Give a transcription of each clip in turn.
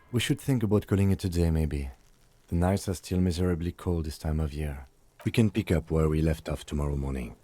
We should think about calling it a day, maybe. The nights are still miserably cold this time of year. We can pick up where we left off tomorrow morning.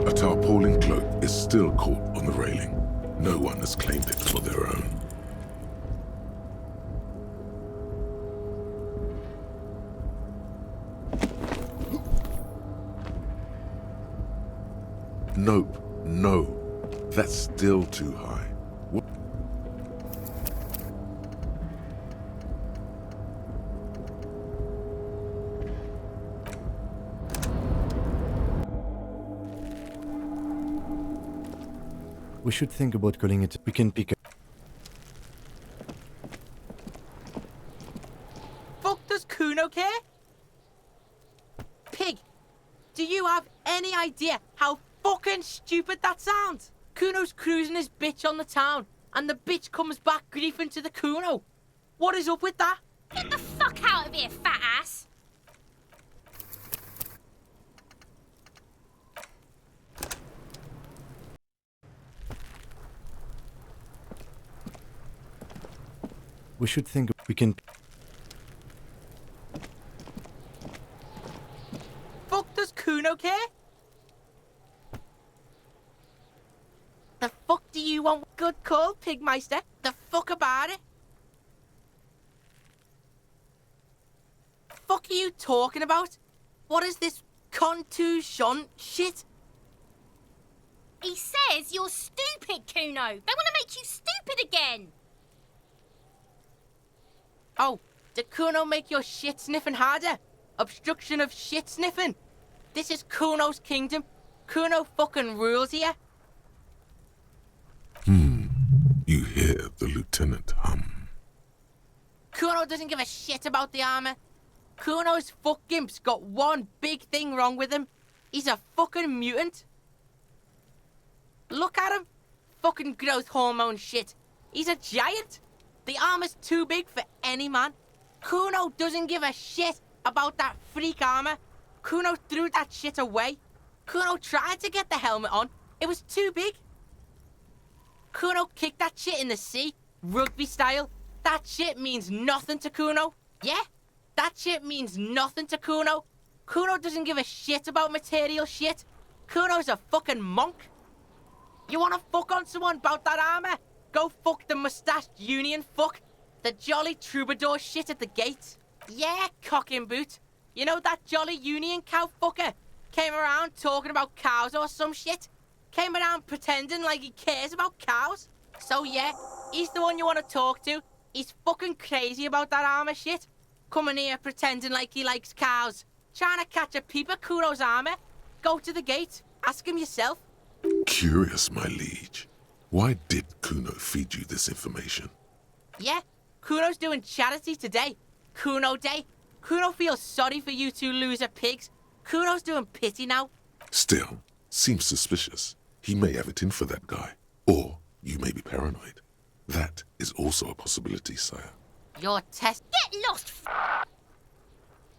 A tarpaulin cloak is still caught on the railing. No one has claimed it for their own. Nope, no. That's still too high. What? We should think about calling it. We can pick up. Fuck does Kuno care? Pig, do you have any idea how fucking stupid that sounds? Kuno's cruising his bitch on the town, and the bitch comes back griefing to the Kuno. What is up with that? Get the fuck out of here, fat ass! We should think. We can. Fuck does Kuno care? The fuck do you want? Good call, Pigmeister. The fuck about it? Fuck are you talking about? What is this contusion shit? He says you're stupid, Kuno. They want to make you stupid again. Oh, did Kuno make your shit sniffing harder? Obstruction of shit sniffing? This is Kuno's kingdom. Kuno fucking rules here. You hear the lieutenant hum. Kuno doesn't give a shit about the armor. Kuno's fuck gimp's got one big thing wrong with him. He's a fucking mutant. Look at him. Fucking growth hormone shit. He's a giant. The armor's too big for any man. Kuno doesn't give a shit about that freak armor. Kuno threw that shit away. Kuno tried to get the helmet on. It was too big. Kuno kicked that shit in the sea, rugby style. That shit means nothing to Kuno. Yeah? That shit means nothing to Kuno. Kuno doesn't give a shit about material shit. Kuno's a fucking monk. You wanna fuck on someone about that armor? Go fuck the mustached union fuck. The jolly troubadour shit at the gate. Yeah, cock in boot. You know that jolly union cow fucker? Came around talking about cows or some shit. Came around pretending like he cares about cows. So yeah, he's the one you want to talk to. He's fucking crazy about that armor shit. Coming here pretending like he likes cows. Trying to catch a peep at Kuno's armor. Go to the gate. Ask him yourself. Curious, my liege. Why did Kuno feed you this information? Yeah, Kuno's doing charity today. Kuno Day. Kuno feels sorry for you two loser pigs. Kuno's doing pity now. Still, seems suspicious. He may have it in for that guy. Or you may be paranoid. That is also a possibility, sire. Your test. Get lost,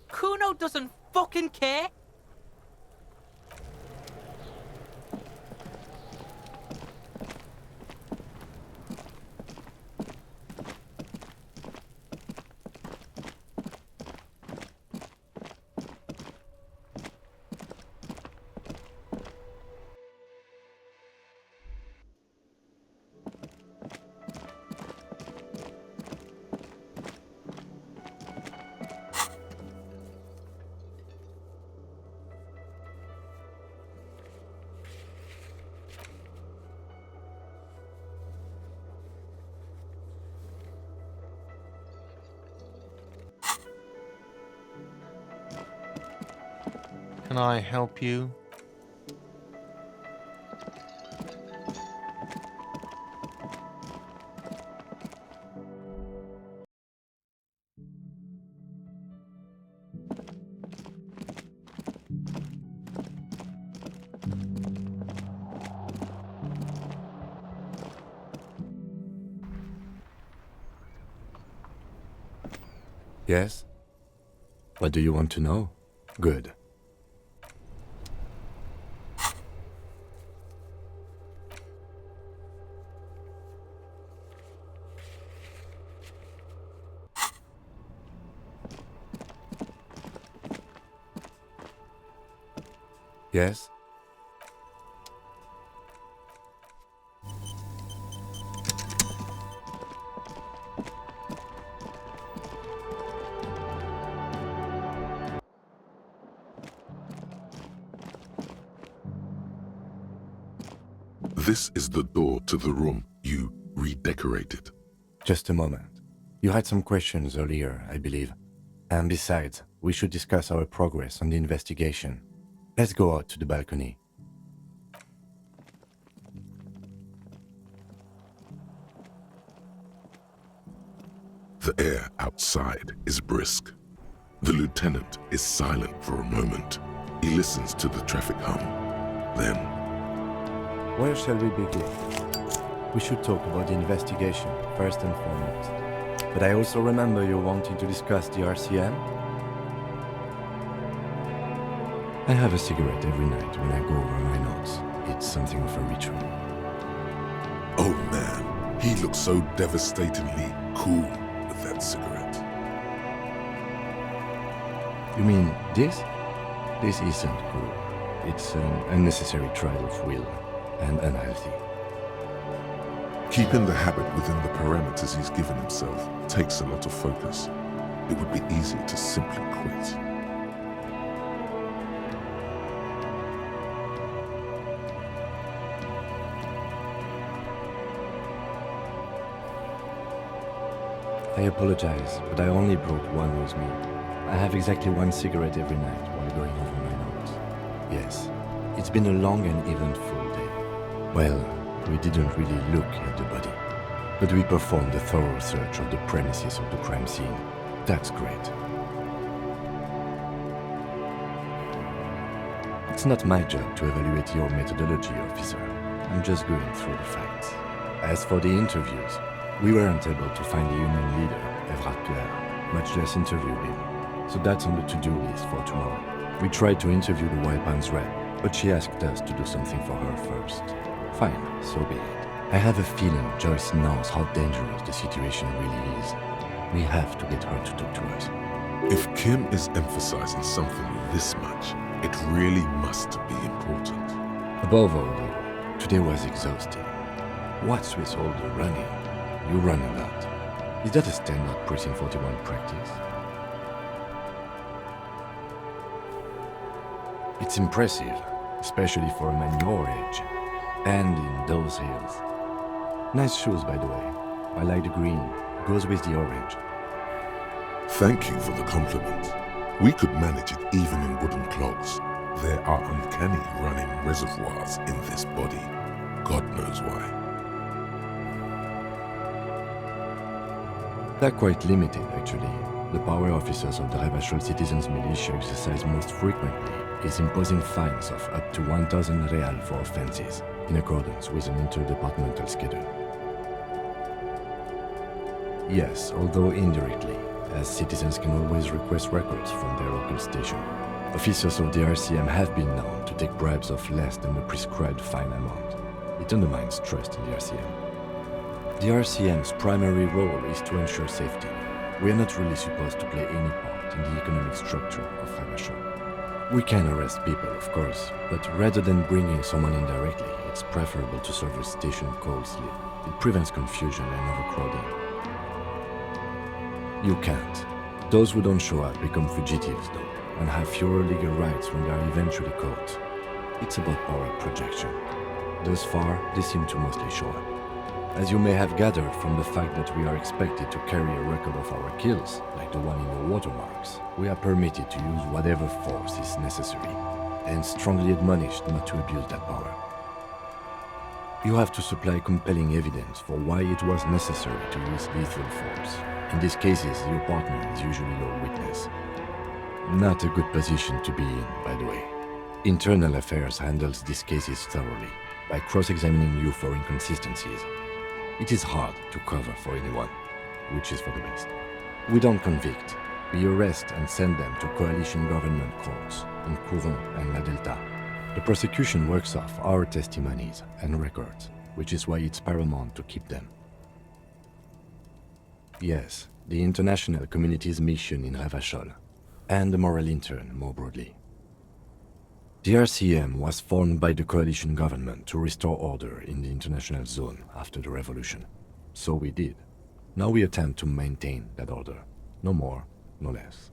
Kuno doesn't fucking care. can I help you? Yes? What do you want to know? Good. Yes? This is the door to the room you redecorated. Just a moment. You had some questions earlier, I believe. And besides, we should discuss our progress on the investigation. Let's go out to the balcony. The air outside is brisk. The lieutenant is silent for a moment. He listens to the traffic hum. Then, Where shall we begin? We should talk about the investigation, first and foremost. But I also remember you wanting to discuss the RCM. I have a cigarette every night when I go over my notes. It's something of a ritual. oh man, he looks so devastatingly cool with that cigarette. You mean this? This isn't cool. It's an unnecessary trial of will, and unhealthy. Keeping the habit within the parameters he's given himself takes a lot of focus. It would be easy to simply quit. I apologize, but I only brought one with me. I have exactly one cigarette every night while going over my notes. Yes, it's been a long and eventful day. Well, we didn't really look at the body, but we performed a thorough search of the premises of the crime scene. That's great. It's not my job to evaluate your methodology, officer. I'm just going through the facts. As for the interviews, we weren't able to find the union leader, Everard Clare, much less interview him. So that's on the to-do list for tomorrow. We tried to interview the White Pants rep, but she asked us to do something for her first. Fine, so be it. I have a feeling Joyce knows how dangerous the situation really is. We have to get her to talk to us. If Kim is emphasizing something this much, it really must be important. Above all, though, today was exhausting. What's with all the running? You run a lot. Is that a standard Precinct 41 practice? It's impressive, especially for a man your age. And in those heels. Nice shoes, by the way. I like the green. Goes with the orange. Thank you for the compliment. We could manage it even in wooden clogs. There are uncanny running reservoirs in this body. God knows why. They're quite limited, actually. The power officers of the Rebachol Citizens Militia exercise most frequently is imposing fines of up to 1,000 real for offenses, in accordance with an interdepartmental schedule. Yes, although indirectly, as citizens can always request records from their local station. Officers of the RCM have been known to take bribes of less than the prescribed fine amount. It undermines trust in the RCM. The RCM's primary role is to ensure safety. We are not really supposed to play any part in the economic structure of Rebachol. We can arrest people, of course, but rather than bringing someone in directly, it's preferable to serve a station cold slip. It prevents confusion and overcrowding. You can't. Those who don't show up become fugitives, though, and have fewer legal rights when they are eventually caught. It's about power projection. Thus far, they seem to mostly show up. As you may have gathered from the fact that we are expected to carry a record of our kills, like the one in the watermarks, we are permitted to use whatever force is necessary. and strongly admonished not to abuse that power. You have to supply compelling evidence for why it was necessary to use lethal force. In these cases, your partner is usually your witness. Not a good position to be in, by the way. Internal Affairs handles these cases thoroughly, by cross-examining you for inconsistencies. It is hard to cover for anyone, which is for the best. We don't convict. We arrest and send them to coalition government courts in Courant and La Delta. The prosecution works off our testimonies and records, which is why it's paramount to keep them. Yes, the international community's mission in Revachol, and the moral intern more broadly. The RCM was formed by the coalition government to restore order in the international zone after the revolution. So we did. Now we attempt to maintain that order. No more, no less.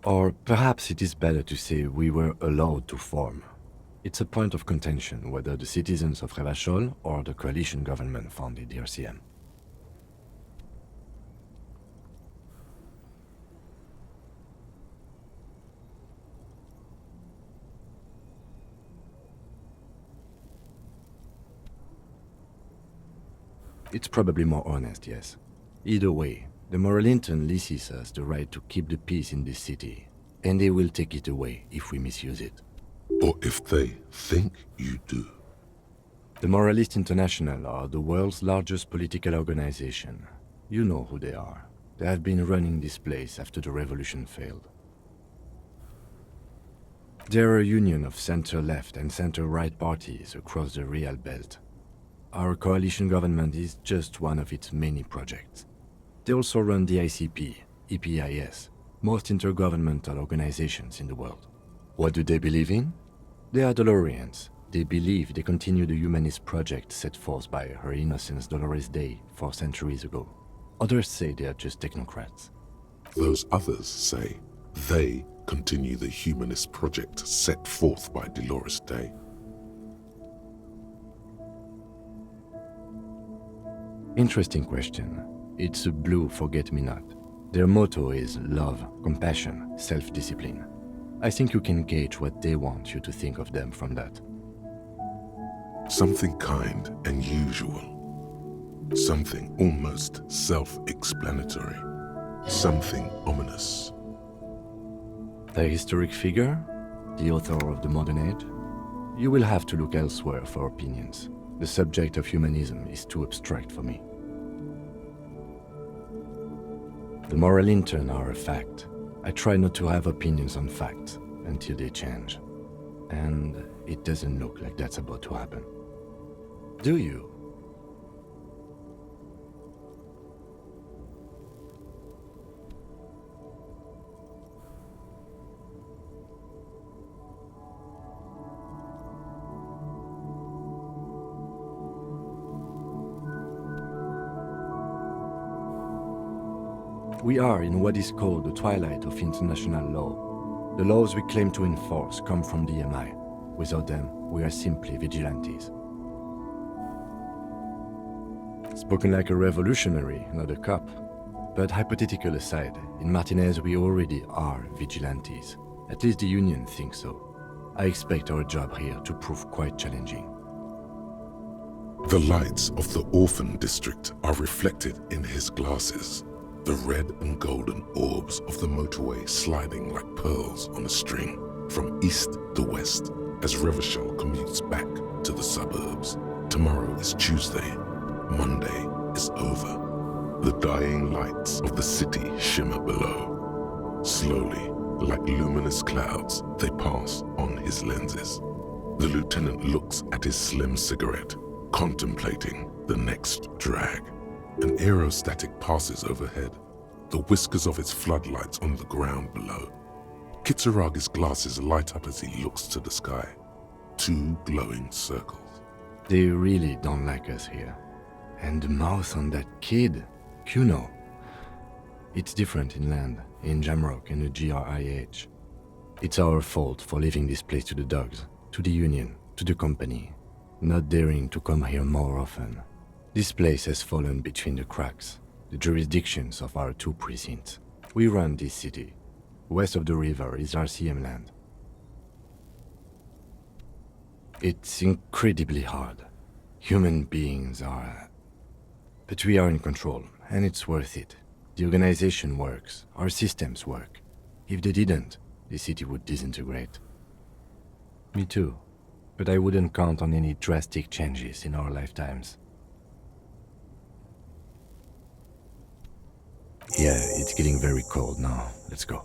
Or perhaps it is better to say we were allowed to form. It's a point of contention whether the citizens of Revachol or the coalition government founded the RCM. It's probably more honest, yes. Either way, the moral intern leases us the right to keep the peace in this city, and they will take it away if we misuse it. Or if they think you do. The Moralist International are the world's largest political organization. You know who they are. They have been running this place after the revolution failed. They're a union of center-left and center-right parties across the Real Belt. Our coalition government is just one of its many projects. They also run the ICP, EPIS, most intergovernmental organizations in the world. What do they believe in? They are Dolorians. They believe they continue the humanist project set forth by Her Innocence Dolores Day 4 centuries ago. Others say they are just technocrats. Those others say they continue the humanist project set forth by Dolores Day. Interesting question. It's a blue forget-me-not. Their motto is love, compassion, self-discipline. I think you can gauge what they want you to think of them from that. Something kind and usual. Something almost self-explanatory. Something ominous. A historic figure? The author of the modern age? You will have to look elsewhere for opinions. The subject of humanism is too abstract for me. The moral intern are a fact. I try not to have opinions on facts until they change. And it doesn't look like that's about to happen. Do you? We are in what is called the twilight of international law. The laws we claim to enforce come from the MI. Without them, we are simply vigilantes. Spoken like a revolutionary, not a cop. But hypothetical aside, in Martinez we already are vigilantes. At least the Union thinks so. I expect our job here to prove quite challenging. The lights of the orphan district are reflected in his glasses, the red and golden orbs of the motorway sliding like pearls on a string from east to west as Revachol commutes back to the suburbs. Tomorrow is Tuesday. Monday is over. The dying lights of the city shimmer below. Slowly, like luminous clouds, they pass on his lenses. The lieutenant looks at his slim cigarette, contemplating the next drag. An aerostatic passes overhead, the whiskers of its floodlights on the ground below. Kitsuragi's glasses light up as he looks to the sky. 2 glowing circles. They really don't like us here. And the mouth on that kid, Kuno. It's different inland, in Jamrock and the GRIH. It's our fault for leaving this place to the dogs, to the Union, to the company, not daring to come here more often. This place has fallen between the cracks, the jurisdictions of our 2 precincts. We run this city. West of the river is RCM land. It's incredibly hard. Human beings are... But we are in control, and it's worth it. The organization works, our systems work. If they didn't, the city would disintegrate. Me too. But I wouldn't count on any drastic changes in our lifetimes. Yeah, it's getting very cold now. Let's go.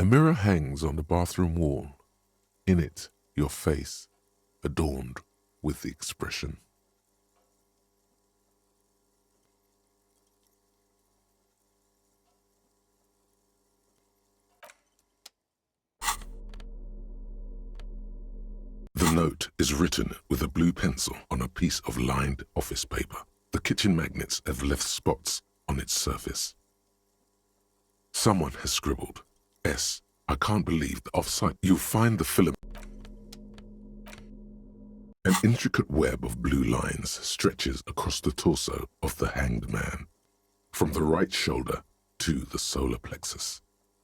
mirror hangs on the bathroom wall. In it, your face, adorned with the expression. The note is written with a blue pencil on a piece of lined office paper. The kitchen magnets have left spots on its surface. Someone has scribbled, S. I can't believe the offside. You'll find the filament. An intricate web of blue lines stretches across the torso of the hanged man, from the right shoulder to the solar plexus.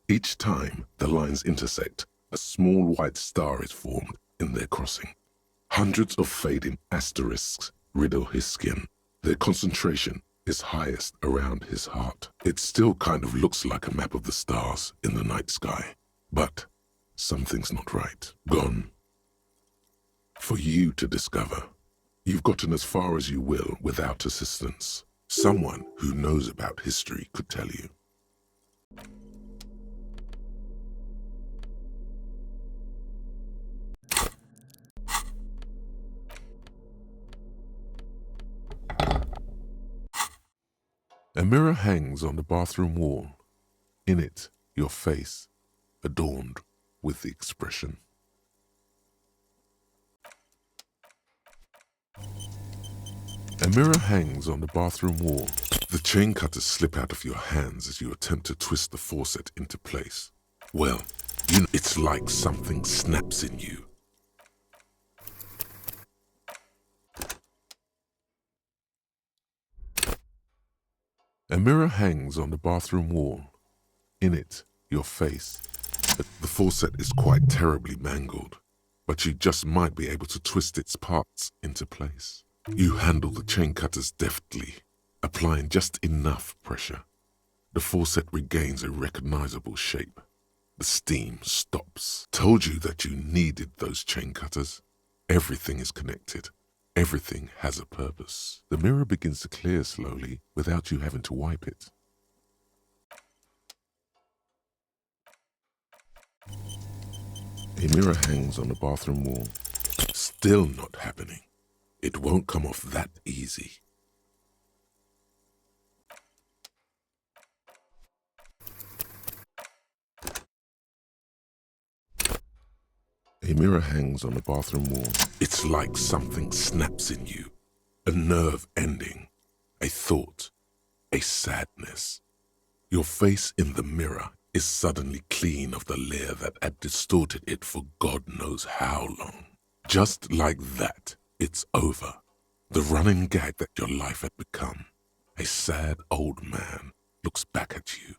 Each time the lines intersect, a small white star is formed in their crossing. Hundreds of fading asterisks riddle his skin. Their concentration is highest around his heart. It still kind of looks like a map of the stars in the night sky. But something's not right. Gone. For you to discover. You've gotten as far as you will without assistance. Someone who knows about history could tell you. A mirror hangs on the bathroom wall. In it, your face, adorned with the expression. A mirror hangs on the bathroom wall. The chain cutters slip out of your hands as you attempt to twist the faucet into place. Well, you know, it's like something snaps in you. A mirror hangs on the bathroom wall. In it, your face. The faucet is quite terribly mangled, but you just might be able to twist its parts into place. You handle the chain cutters deftly, applying just enough pressure. The faucet regains a recognizable shape. The steam stops. Told you that you needed those chain cutters. Everything is connected. Everything has a purpose. The mirror begins to clear slowly without you having to wipe it. A mirror hangs on the bathroom wall. Still not happening. It won't come off that easy. A mirror hangs on the bathroom wall. It's like something snaps in you. A nerve ending. A thought. A sadness. Your face in the mirror is suddenly clean of the layer that had distorted it for God knows how long. Just like that, it's over. The running gag that your life had become. A sad old man looks back at you.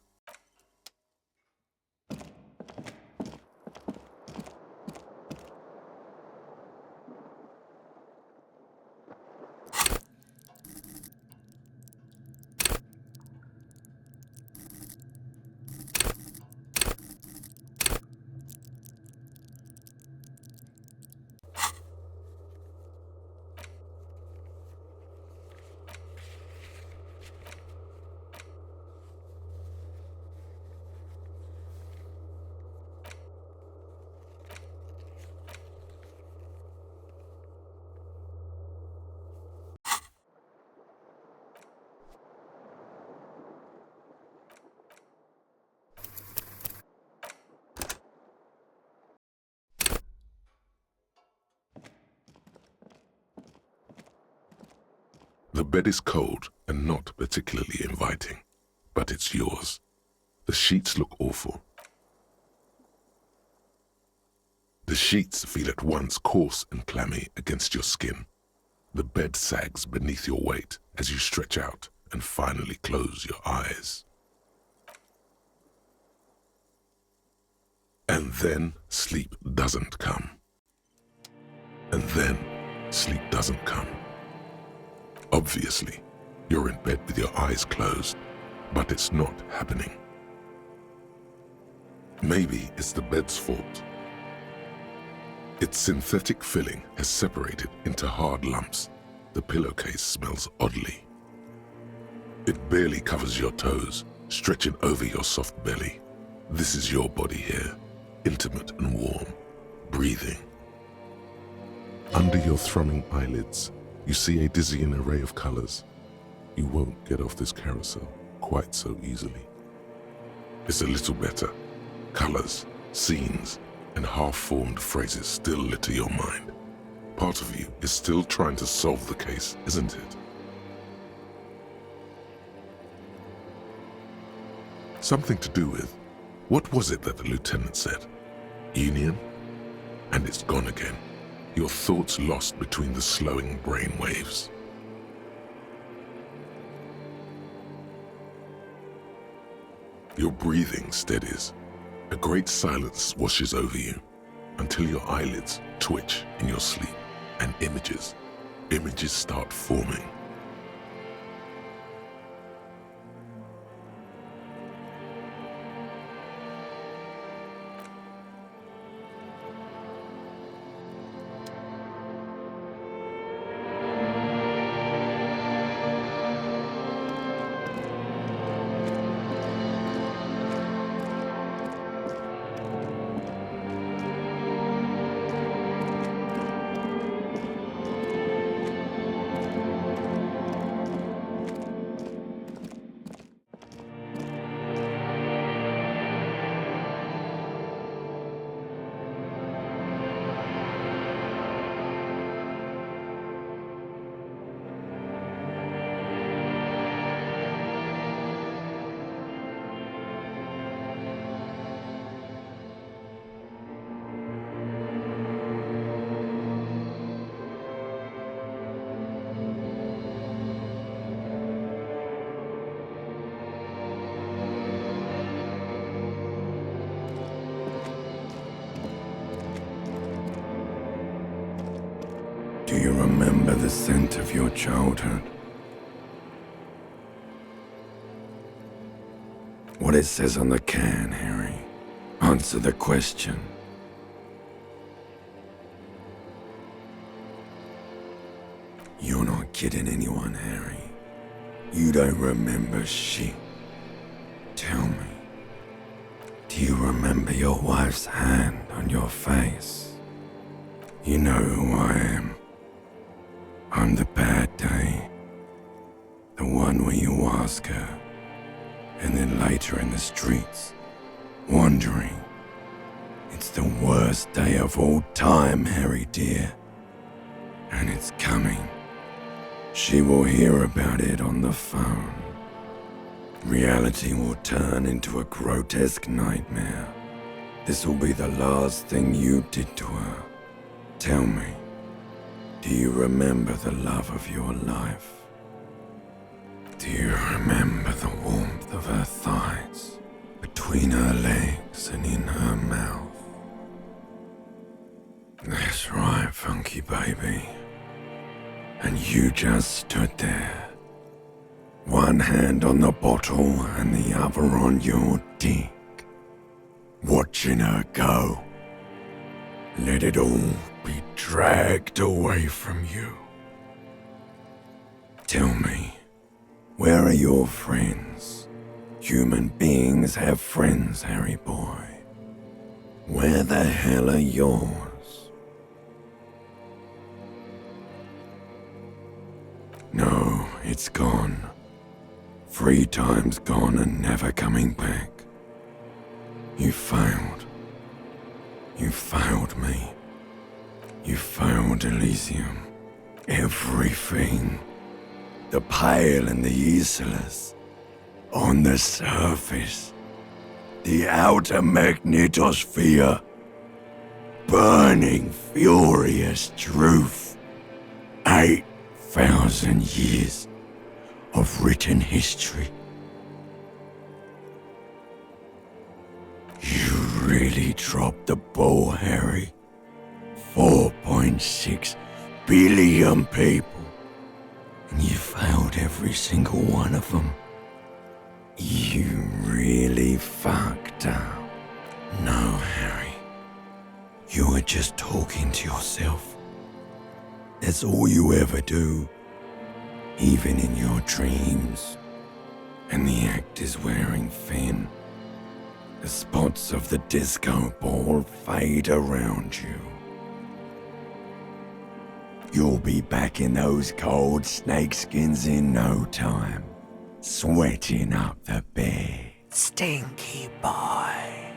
The bed is cold and not particularly inviting, but it's yours. The sheets look awful. The sheets feel at once coarse and clammy against your skin. The bed sags beneath your weight as you stretch out and finally close your eyes. And then sleep doesn't come. And then sleep doesn't come. Obviously, you're in bed with your eyes closed, but it's not happening. Maybe it's the bed's fault. Its synthetic filling has separated into hard lumps. The pillowcase smells oddly. It barely covers your toes, stretching over your soft belly. This is your body here, intimate and warm, breathing. Under your thrumming eyelids, you see a dizzying array of colors. You won't get off this carousel quite so easily. It's a little better. Colors, scenes, and half-formed phrases still litter your mind. Part of you is still trying to solve the case, isn't it? Something to do with, what was it that the lieutenant said? Union? And it's gone again. Your thoughts lost between the slowing brain waves. Your breathing steadies. A great silence washes over you until your eyelids twitch in your sleep and images start forming. Do you remember the scent of your childhood? What it says on the can, Harry. Answer the question. You're not kidding anyone, Harry. You don't remember shit. Tell me, do you remember your wife's hand on your face? You know who I am. I'm the bad day. The one where you ask her, and then later in the streets, wandering. It's the worst day of all time, Harry dear. And it's coming. She will hear about it on the phone. Reality will turn into a grotesque nightmare. This will be the last thing you did to her. Tell me, do you remember the love of your life? Do you remember the warmth of her thighs, between her legs and in her mouth? That's right, funky baby. And you just stood there, one hand on the bottle and the other on your dick, watching her go. Let it all be dragged away from you. Tell me, where are your friends? Human beings have friends, Harry boy. Where the hell are yours? No, it's gone. 3 times gone and never coming back. You failed. You failed me. You failed Elysium. Everything. The Pale and the Useless. On the surface. The outer magnetosphere. Burning, furious truth. 8,000 years of written history. You really dropped the ball, Harry. 4.6 billion people. And you failed every single one of them. You really fucked up. No, Harry. You were just talking to yourself. That's all you ever do. Even in your dreams. And the act is wearing thin. The spots of the disco ball fade around you. You'll be back in those cold snakeskins in no time, sweating up the bed. Stinky boy.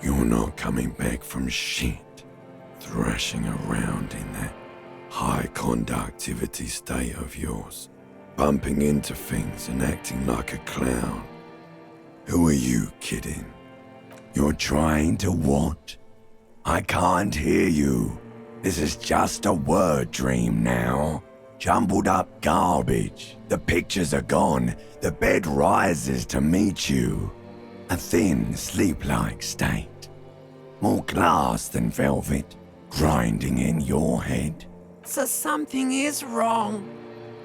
You're not coming back from shit, thrashing around in that high conductivity state of yours, bumping into things and acting like a clown. Who are you kidding? You're trying to what? I can't hear you. This is just a word dream now. Jumbled up garbage. The pictures are gone. The bed rises to meet you. A thin, sleep-like state. More glass than velvet, grinding in your head. So something is wrong.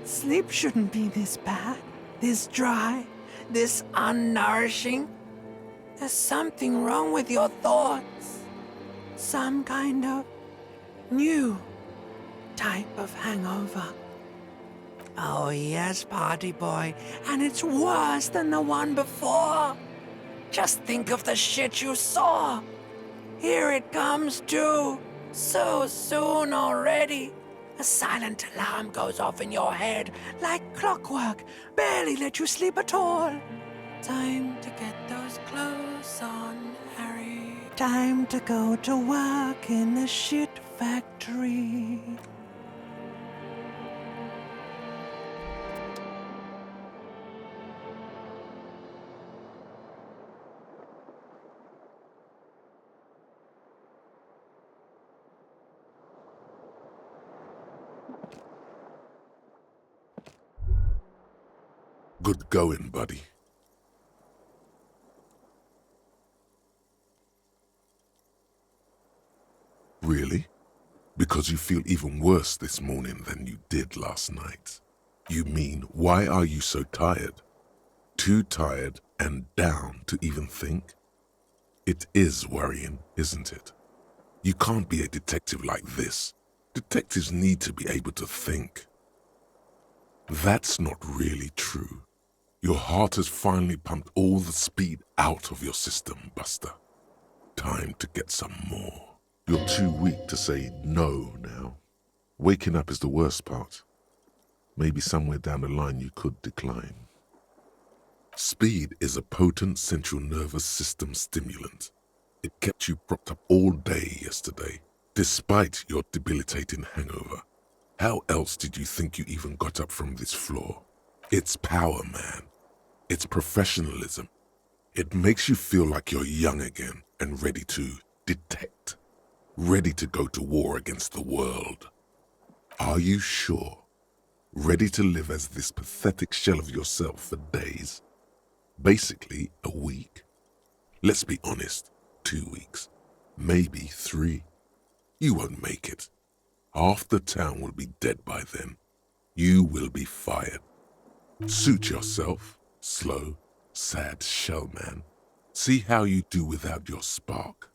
Sleep shouldn't be this bad, this dry, this unnourishing. There's something wrong with your thoughts. Some kind of new type of hangover. Oh yes, party boy, and it's worse than the one before. Just think of the shit you saw. Here it comes too, so soon already. A silent alarm goes off in your head like clockwork, barely let you sleep at all. Time to get those clothes on, Harry. Time to go to work in the shit factory. Good going, buddy. Really? Because you feel even worse this morning than you did last night. You mean, why are you so tired? Too tired and down to even think? It is worrying, isn't it? You can't be a detective like this. Detectives need to be able to think. That's not really true. Your heart has finally pumped all the speed out of your system, Buster. Time to get some more. You're too weak to say no now. Waking up is the worst part. Maybe somewhere down the line you could decline. Speed is a potent central nervous system stimulant. It kept you propped up all day yesterday, despite your debilitating hangover. How else did you think you even got up from this floor? It's power, man. It's professionalism. It makes you feel like you're young again and ready to detect. Ready to go to war against the world. Are you sure? Ready to live as this pathetic shell of yourself for days? Basically, a week. Let's be honest, 2 weeks. Maybe 3. You won't make it. Half the town will be dead by then. You will be fired. Suit yourself, slow, sad shell man. See how you do without your spark.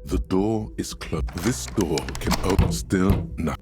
The door is closed. This door can open still now.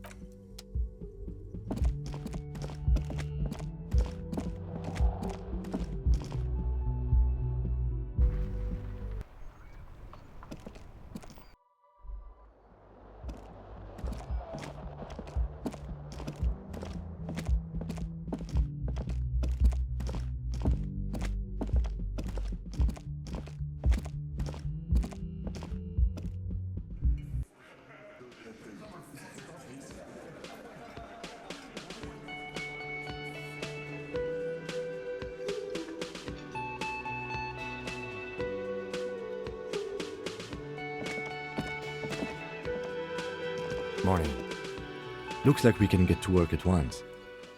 Morning. Looks like we can get to work at once.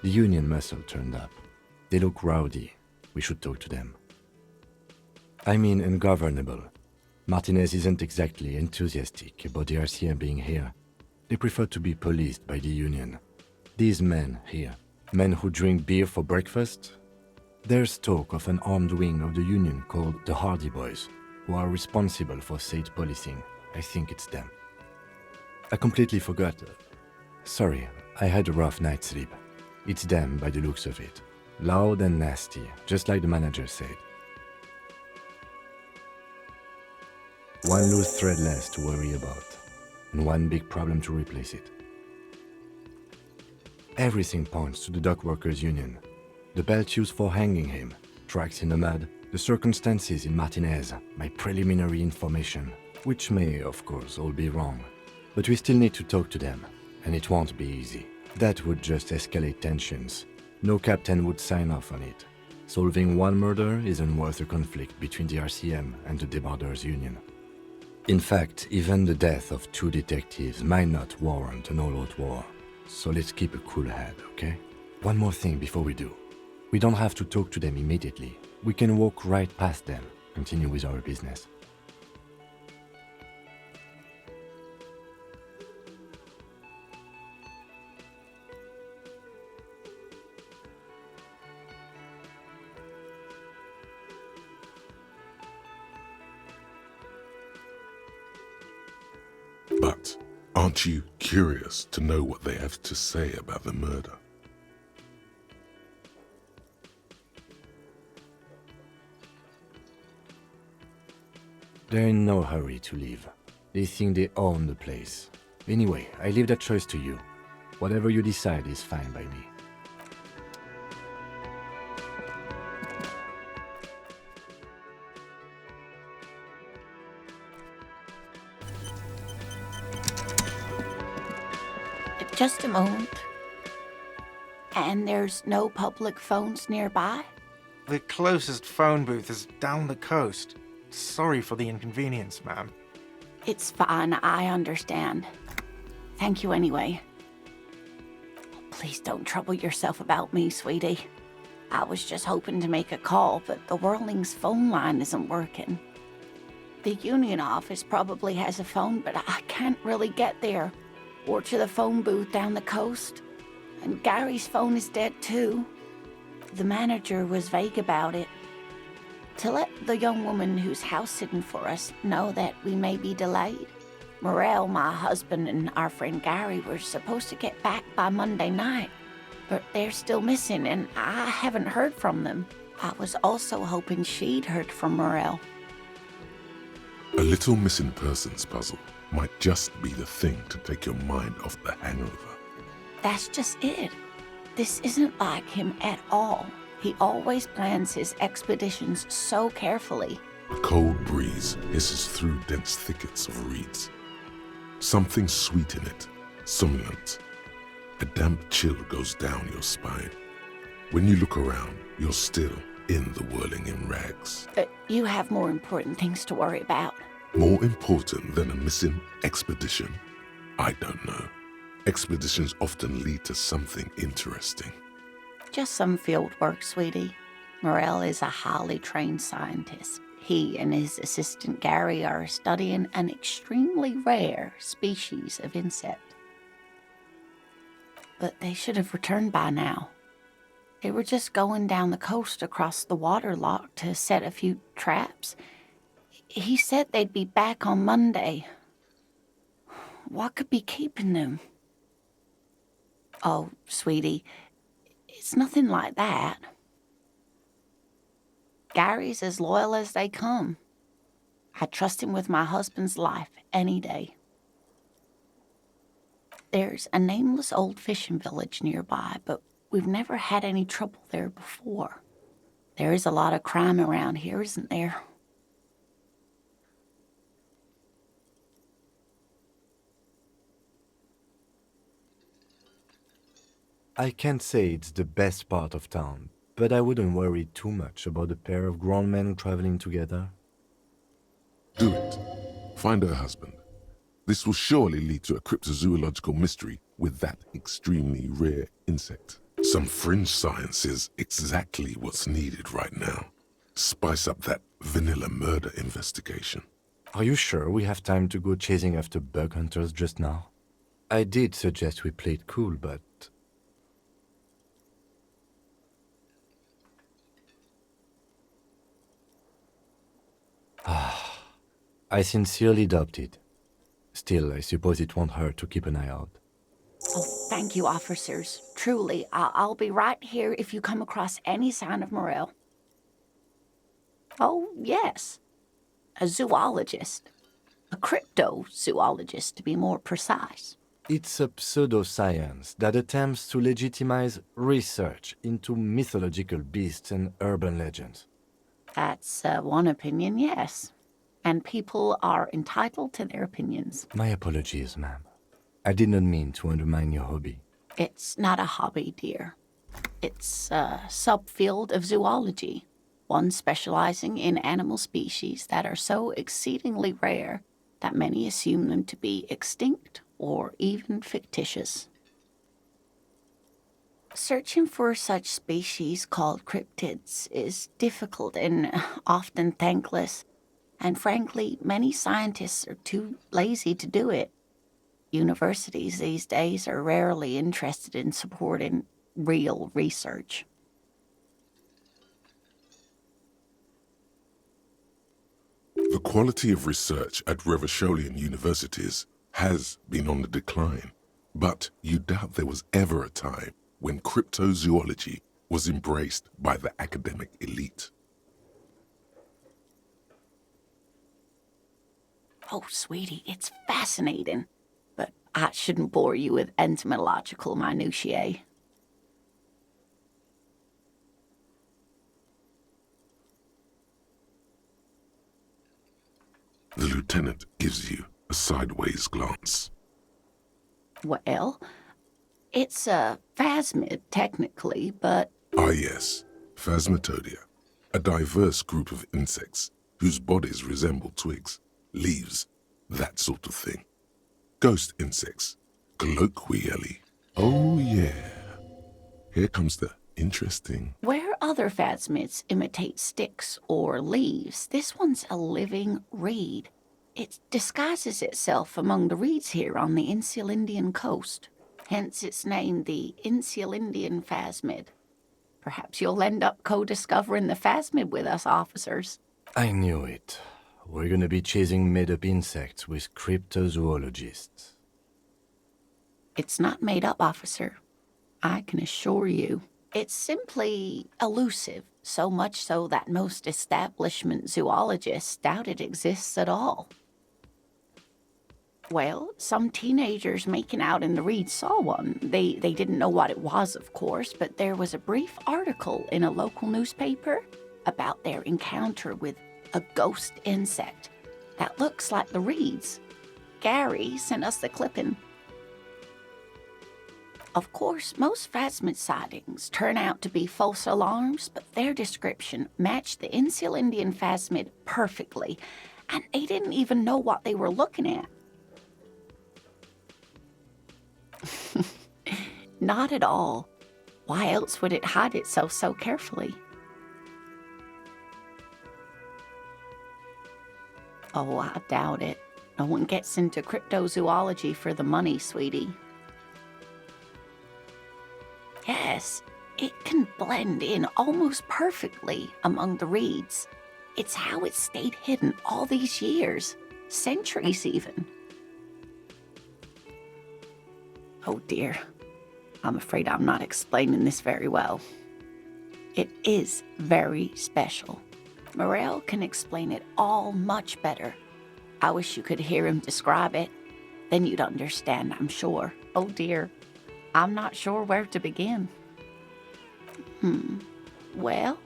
The union muscle turned up. They look rowdy. We should talk to them. I mean ungovernable. Martinez isn't exactly enthusiastic about the RCM being here. They prefer to be policed by the union. These men here, men who drink beer for breakfast, there's talk of an armed wing of the union called the Hardy Boys, who are responsible for state policing. I think it's them. I completely forgot. Sorry, I had a rough night's sleep. It's them by the looks of it. Loud and nasty, just like the manager said. One loose thread less to worry about, and one big problem to replace it. Everything points to the dock workers' union. The belt used for hanging him, tracks in the mud, the circumstances in Martinez, my preliminary information, which may, of course, all be wrong. But we still need to talk to them, and it won't be easy. That would just escalate tensions. No captain would sign off on it. Solving one murder isn't worth a conflict between the RCM and the Debarders' union. In fact, even the death of 2 detectives might not warrant an all-out war. So let's keep a cool head, okay? One more thing before we do. We don't have to talk to them immediately. We can walk right past them, continue with our business. But aren't you curious to know what they have to say about the murder? They're in no hurry to leave. They think they own the place. Anyway, I leave that choice to you. Whatever you decide is fine by me. Just a moment. And there's no public phones nearby? The closest phone booth is down the coast. Sorry for the inconvenience, ma'am. It's fine, I understand. Thank you anyway. Please don't trouble yourself about me, sweetie. I was just hoping to make a call, but the Whirling's phone line isn't working. The union office probably has a phone, but I can't really get there. Or to the phone booth down the coast. And Gary's phone is dead too. The manager was vague about it. To let the young woman who's house-sitting for us know that we may be delayed. Morel, my husband, and our friend Gary were supposed to get back by Monday night, but they're still missing, and I haven't heard from them. I was also hoping she'd heard from Morel. A little missing persons puzzle might just be the thing to take your mind off the hangover. That's just it. This isn't like him at all. He always plans his expeditions so carefully. A cold breeze hisses through dense thickets of reeds. Something sweet in it, somnolent. A damp chill goes down your spine. When you look around, you're still in the whirling in rags. You have more important things to worry about. More important than a missing expedition? I don't know. Expeditions often lead to something interesting. Just some field work, sweetie. Morel is a highly trained scientist. He and his assistant Gary are studying an extremely rare species of insect. But they should have returned by now. They were just going down the coast across the water lock to set a few traps. He said they'd be back on Monday. What could be keeping them? Oh, sweetie, it's nothing like that. Gary's as loyal as they come. I trust him with my husband's life any day. There's a nameless old fishing village nearby, but we've never had any trouble there before. There is a lot of crime around here, isn't there? I can't say it's the best part of town, but I wouldn't worry too much about a pair of grown men traveling together. Do it. Find her husband. This will surely lead to a cryptozoological mystery with that extremely rare insect. Some fringe science is exactly what's needed right now. Spice up that vanilla murder investigation. Are you sure we have time to go chasing after bug hunters just now? I did suggest we play it cool, but... I sincerely doubt it. Still, I suppose it won't hurt to keep an eye out. Oh, thank you, officers. Truly, I'll be right here if you come across any sign of Morel. Oh, yes. A zoologist. A cryptozoologist, to be more precise. It's a pseudoscience that attempts to legitimize research into mythological beasts and urban legends. That's one opinion, yes. And people are entitled to their opinions. My apologies, ma'am. I did not mean to undermine your hobby. It's not a hobby, dear. It's a subfield of zoology, one specializing in animal species that are so exceedingly rare that many assume them to be extinct or even fictitious. Searching for such species called cryptids is difficult and often thankless, and frankly, many scientists are too lazy to do it. Universities these days are rarely interested in supporting real research. The quality of research at Revacholian universities has been on the decline, but you doubt there was ever a time when cryptozoology was embraced by the academic elite. Oh, sweetie, it's fascinating, but I shouldn't bore you with entomological minutiae. The lieutenant gives you a sideways glance. Well, it's a phasmid, technically, but... Ah yes, Phasmatodia, a diverse group of insects whose bodies resemble twigs, leaves, that sort of thing. Ghost insects, colloquially. Oh yeah. Here comes the interesting. Where other phasmids imitate sticks or leaves, this one's a living reed. It disguises itself among the reeds here on the Insulindian coast. Hence its name, the Insulindian phasmid. Perhaps you'll end up co-discovering the phasmid with us, officers. I knew it. We're gonna be chasing made-up insects with cryptozoologists. It's not made up, officer. I can assure you. It's simply elusive, so much so that most establishment zoologists doubt it exists at all. Well, some teenagers making out in the reeds saw one. They didn't know what it was, of course, but there was a brief article in a local newspaper about their encounter with a ghost insect that looks like the reeds. Gary sent us the clipping. Of course, most phasmid sightings turn out to be false alarms, but their description matched the Insulindian phasmid perfectly, and they didn't even know what they were looking at. Not at all. Why else would it hide itself so carefully? Oh, I doubt it. No one gets into cryptozoology for the money, sweetie. Yes, it can blend in almost perfectly among the reeds. It's how it's stayed hidden all these years, centuries even. Oh dear, I'm afraid I'm not explaining this very well. It is very special. Morel can explain it all much better. I wish you could hear him describe it. Then you'd understand, I'm sure. Oh dear, I'm not sure where to begin. Well,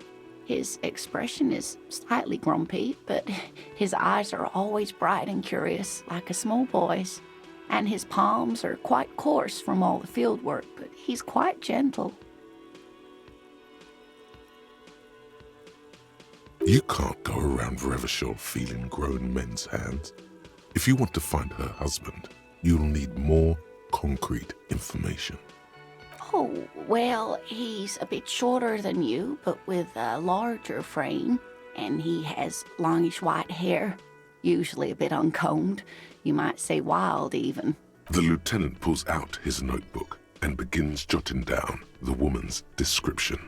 his expression is slightly grumpy, but his eyes are always bright and curious, like a small boy's. And his palms are quite coarse from all the field work, but he's quite gentle. You can't go around Revachol feeling grown men's hands. If you want to find her husband, you'll need more concrete information. Oh, well, he's a bit shorter than you, but with a larger frame, and he has longish white hair, usually a bit uncombed. You might say wild, even. The lieutenant pulls out his notebook and begins jotting down the woman's description.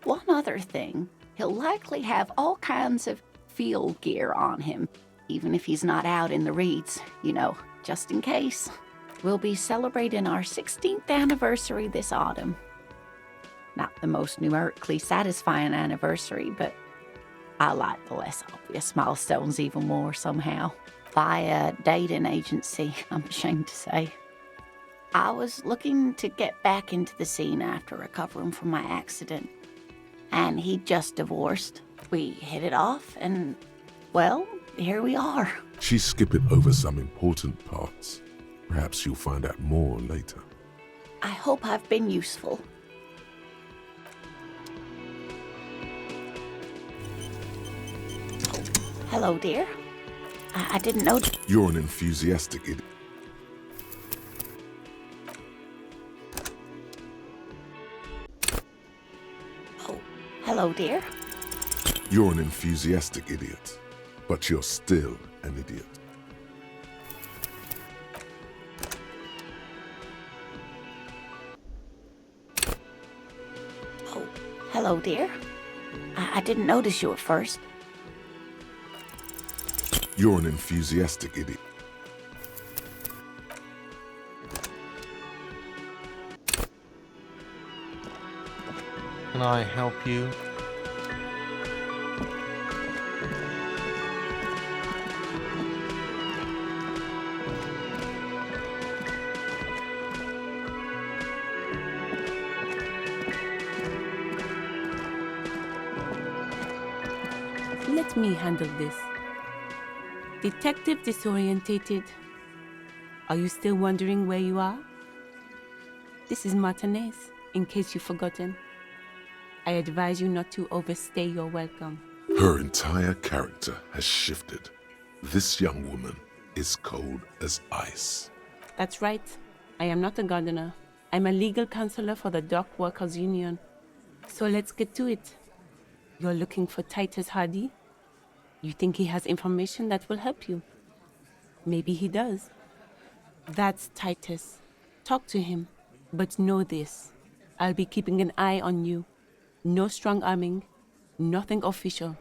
One other thing, he'll likely have all kinds of field gear on him, even if he's not out in the reeds, you know, just in case. We'll be celebrating our 16th anniversary this autumn. Not the most numerically satisfying anniversary, but I like the less obvious milestones even more somehow. By a dating agency, I'm ashamed to say. I was looking to get back into the scene after recovering from my accident, and he'd just divorced. We hit it off, and, well, here we are. She's skipping over some important parts. Perhaps you'll find out more later. I hope I've been useful. Hello, dear. I didn't know... You're an enthusiastic idiot. Oh, hello, dear. You're an enthusiastic idiot, but you're still an idiot. Oh, hello, dear. I didn't notice you at first. You're an enthusiastic idiot. Can I help you? Let me handle this. Detective disorientated. Are you still wondering where you are? This is Martinez, in case you've forgotten. I advise you not to overstay your welcome. Her entire character has shifted. This young woman is cold as ice. That's right. I am not a gardener. I'm a legal counselor for the Dock Workers Union. So let's get to it. You're looking for Titus Hardy? You think he has information that will help you? Maybe he does. That's Titus. Talk to him. But know this. I'll be keeping an eye on you. No strong arming. Nothing official.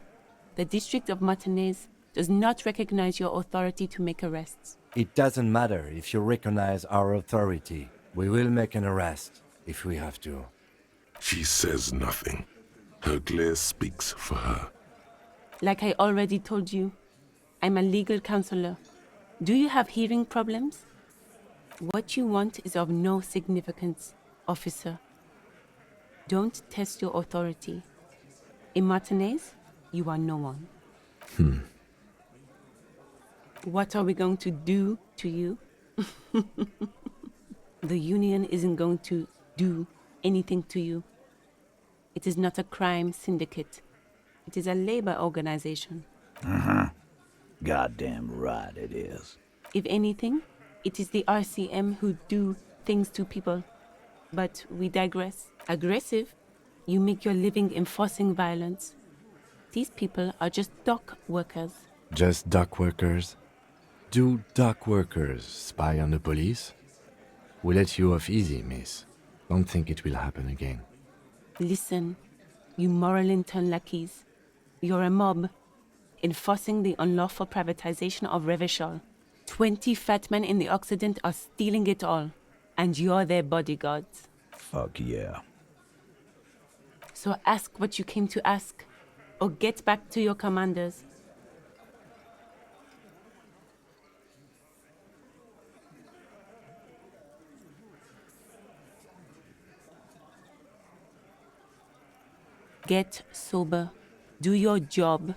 The District of Martinez does not recognize your authority to make arrests. It doesn't matter if you recognize our authority. We will make an arrest if we have to. She says nothing. Her glare speaks for her. Like I already told you, I'm a legal counselor. Do you have hearing problems? What you want is of no significance, officer. Don't test your authority. In Martinez, you are no one. What are we going to do to you? The union isn't going to do anything to you. It is not a crime syndicate. It is a labor organization. Goddamn right it is. If anything, it is the RCM who do things to people. But we digress. Aggressive? You make your living enforcing violence. These people are just dock workers. Just dock workers? Do dock workers spy on the police? We let you off easy, miss. Don't think it will happen again. Listen, you moral intern lackeys. You're a mob, enforcing the unlawful privatization of Revachol. 20 fat men in the Occident are stealing it all, and you're their bodyguards. Fuck yeah. So ask what you came to ask, or get back to your commanders. Get sober. Do your job.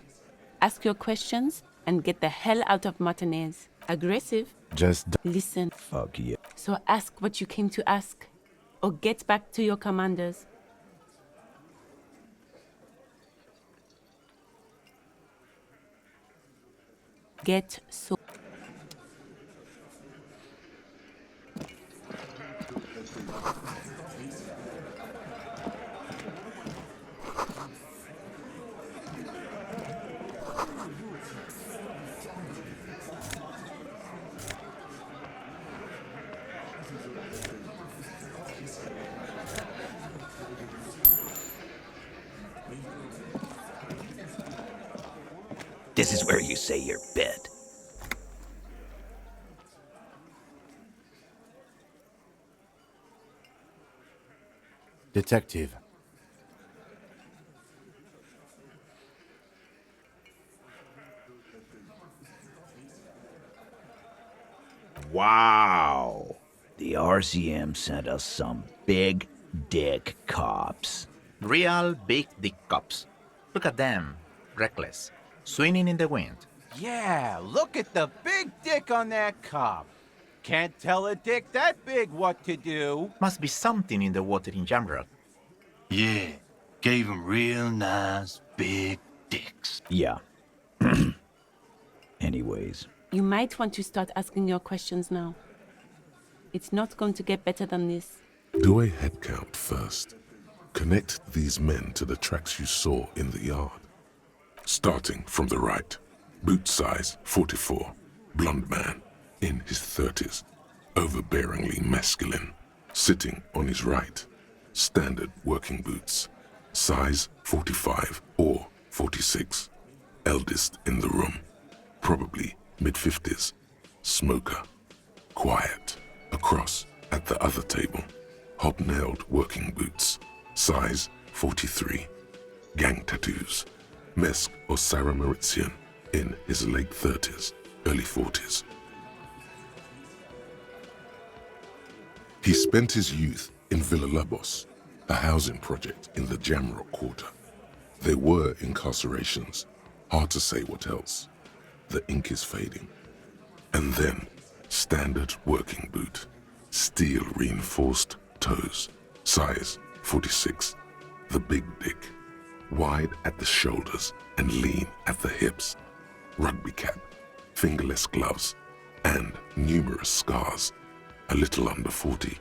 Ask your questions and get the hell out of Martinez. Aggressive? Just Listen. Fuck yeah. So ask what you came to ask, or get back to your commanders. Get so. This is where you say your bit. Detective. Wow. The RCM sent us some big dick cops. Real big dick cops. Look at them. Reckless. Swinging in the wind. Yeah, look at the big dick on that cop. Can't tell a dick that big what to do. Must be something in the water in Jamrock. Yeah, gave 'em real nice big dicks. Yeah. Anyways. You might want to start asking your questions now. It's not going to get better than this. Do a head count first. Connect these men to the tracks you saw in the yard. Starting from the right. Boot size 44. Blonde man. In his 30s. Overbearingly masculine. Sitting on his right. Standard working boots. Size 45 or 46. Eldest in the room. Probably mid-50s. Smoker. Quiet. Across at the other table. Hobnailed working boots. Size 43. Gang tattoos. Mesk or Sarah Mauritian. In his late 30s, early 40s. He spent his youth in Villa Labos, a housing project in the Jamrock quarter. There were incarcerations. Hard to say what else. The ink is fading. And then, standard working boot. Steel reinforced toes. Size 46. The big dick. Wide at the shoulders and lean at the hips. Rugby cap. Fingerless gloves. And numerous scars. A little under 40.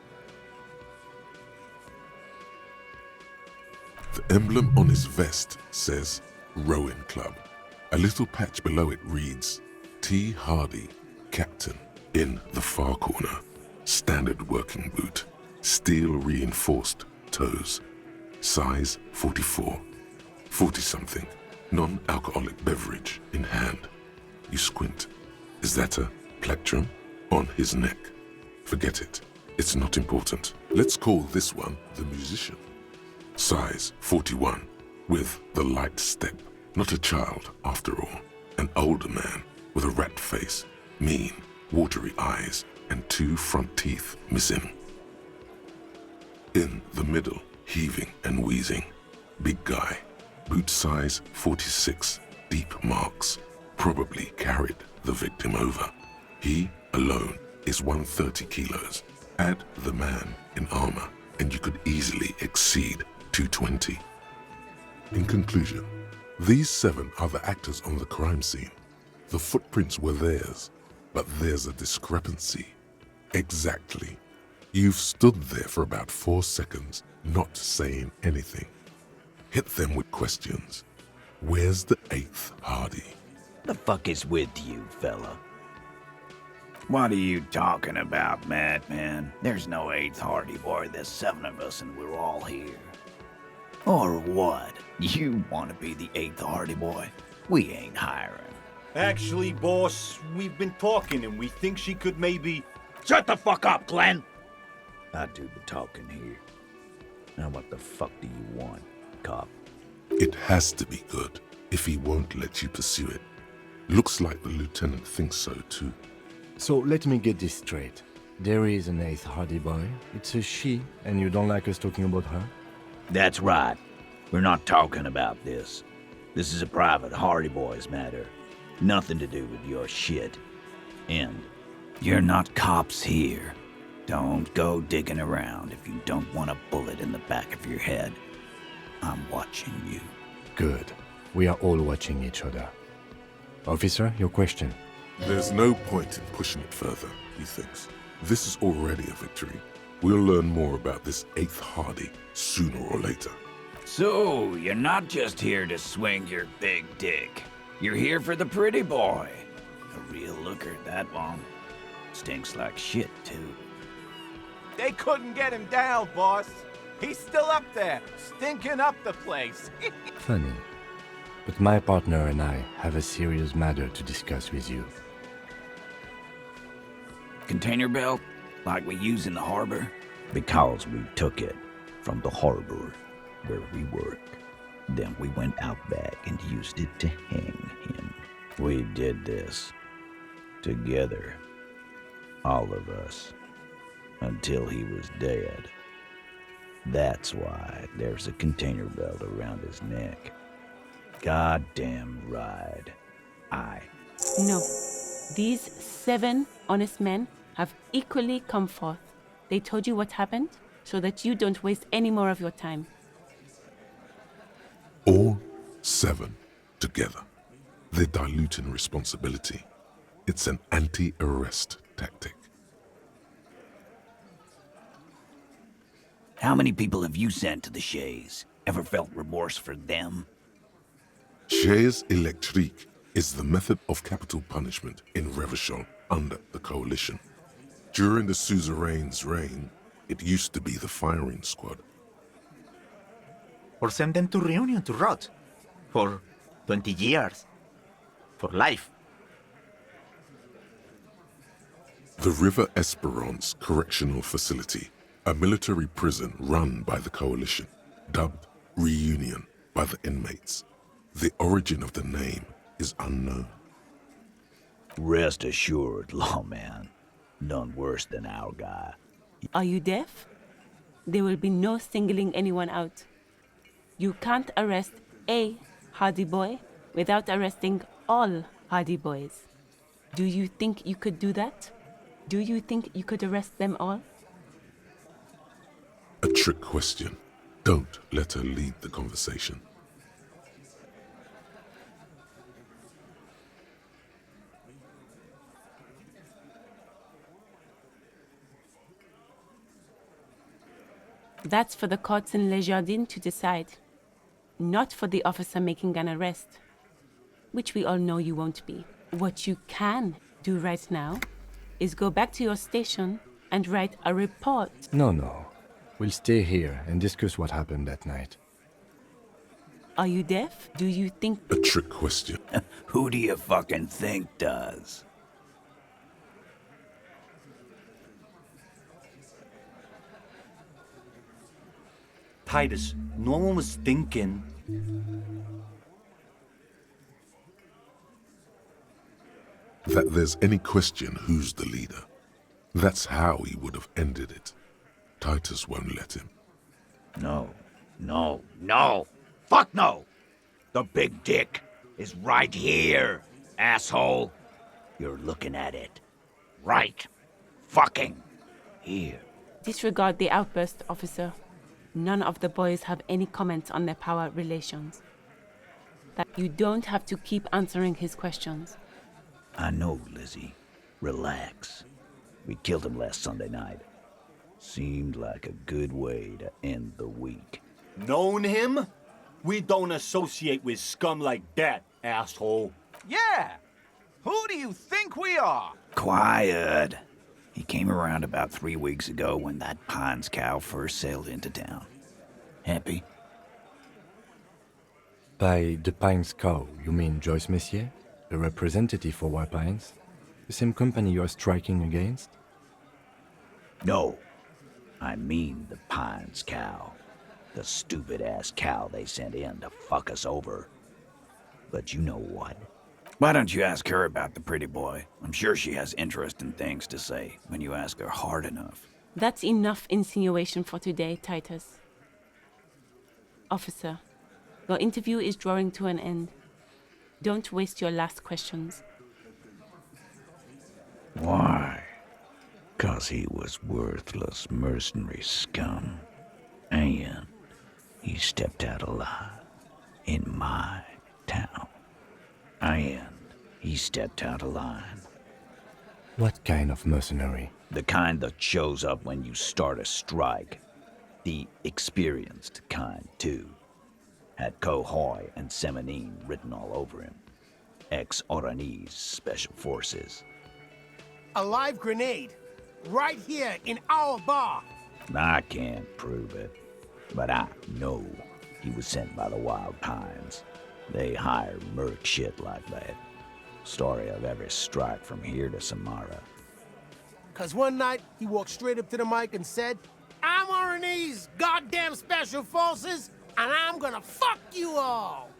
The emblem on his vest says Rowing Club. A little patch below it reads T. Hardy, Captain. In the far corner, standard working boot, steel reinforced toes, size 44, 40-something, non-alcoholic beverage in hand. You squint. Is that a plectrum? On his neck. Forget it. It's not important. Let's call this one the musician. Size 41, with the light step. Not a child, after all. An older man with a rat face, mean, watery eyes, and 2 front teeth missing. In the middle, heaving and wheezing. Big guy. Boot size 46, deep marks. Probably carried the victim over. He, alone, is 130 kilos. Add the man in armor, and you could easily exceed 220. In conclusion, these 7 are the actors on the crime scene. The footprints were theirs, but there's a discrepancy. Exactly. You've stood there for about 4 seconds, not saying anything. Hit them with questions. Where's the 8th Hardy? The fuck is with you, fella? What are you talking about, madman? There's no 8th Hardy boy. There's 7 of us and we're all here. Or what? You want to be the 8th Hardy boy? We ain't hiring. Actually, boss, we've been talking and we think she could maybe... Shut the fuck up, Glenn! I do the talking here. Now what the fuck do you want, cop? It has to be good if he won't let you pursue it. Looks like the lieutenant thinks so too. So let me get this straight. There is an 8th Hardy boy. It's a she, and you don't like us talking about her? That's right. We're not talking about this. This is a private Hardy Boys matter. Nothing to do with your shit. And you're not cops here. Don't go digging around if you don't want a bullet in the back of your head. I'm watching you. Good. We are all watching each other. Officer, your question. There's no point in pushing it further, he thinks. This is already a victory. We'll learn more about this 8th Hardy sooner or later. So, you're not just here to swing your big dick. You're here for the pretty boy. A real looker, that one. Stinks like shit, too. They couldn't get him down, boss. He's still up there, stinking up the place. Funny. But my partner and I have a serious matter to discuss with you. Container belt? Like we use in the harbor? Because we took it from the harbor where we work. Then we went out back and used it to hang him. We did this together, all of us, until he was dead. That's why there's a container belt around his neck. Goddamn right. No. These 7 honest men have equally come forth. They told you what happened so that you don't waste any more of your time. All 7 together. They're diluting responsibility. It's an anti-arrest tactic. How many people have you sent to the Shays? Ever felt remorse for them? Chaise électrique is the method of capital punishment in Revachol under the Coalition. During the suzerain's reign, it used to be the firing squad. Or send them to Reunion to rot. For 20 years. For life. The River Esperance Correctional Facility, a military prison run by the Coalition, dubbed Reunion by the inmates. The origin of the name is unknown. Rest assured, lawman. None worse than our guy. Are you deaf? There will be no singling anyone out. You can't arrest a Hardy Boy without arresting all Hardy Boys. Do you think you could do that? Do you think you could arrest them all? A trick question. Don't let her lead the conversation. That's for the courts in Les Jardins to decide. Not for the officer making an arrest. Which we all know you won't be. What you can do right now is go back to your station and write a report. No. We'll stay here and discuss what happened that night. Are you deaf? Do you think... A trick question. Who do you fucking think does? Titus, no one was thinking. That there's any question who's the leader. That's how he would have ended it. Titus won't let him. No. Fuck no! The big dick is right here, asshole. You're looking at it. Right fucking here. Disregard the outburst, officer. None of the boys have any comments on their power relations. That you don't have to keep answering his questions. I know, Lizzie. Relax. We killed him last Sunday night. Seemed like a good way to end the week. Known him? We don't associate with scum like that, asshole. Yeah! Who do you think we are? Quiet. He came around about 3 weeks ago when that Pines cow first sailed into town. Happy? By the Pines cow, you mean Joyce Messier? The representative for White Pines? The same company you are striking against? No. I mean the Pines cow. The stupid-ass cow they sent in to fuck us over. But you know what? Why don't you ask her about the pretty boy? I'm sure she has interesting things to say when you ask her hard enough. That's enough insinuation for today, Titus. Officer, your interview is drawing to an end. Don't waste your last questions. Why? 'Cause he was worthless mercenary scum. And he stepped out alive in my town. And he stepped out of line. What kind of mercenary? The kind that shows up when you start a strike. The experienced kind, too. Had Cohoy and Semenine written all over him. Ex-Oranese Special Forces. A live grenade, right here in our bar. I can't prove it. But I know he was sent by the Wild Pines. They hire merc shit like that. Story of every strike from here to Samara. Cause one night, he walked straight up to the mic and said, I'm RNA's goddamn special forces, and I'm gonna fuck you all!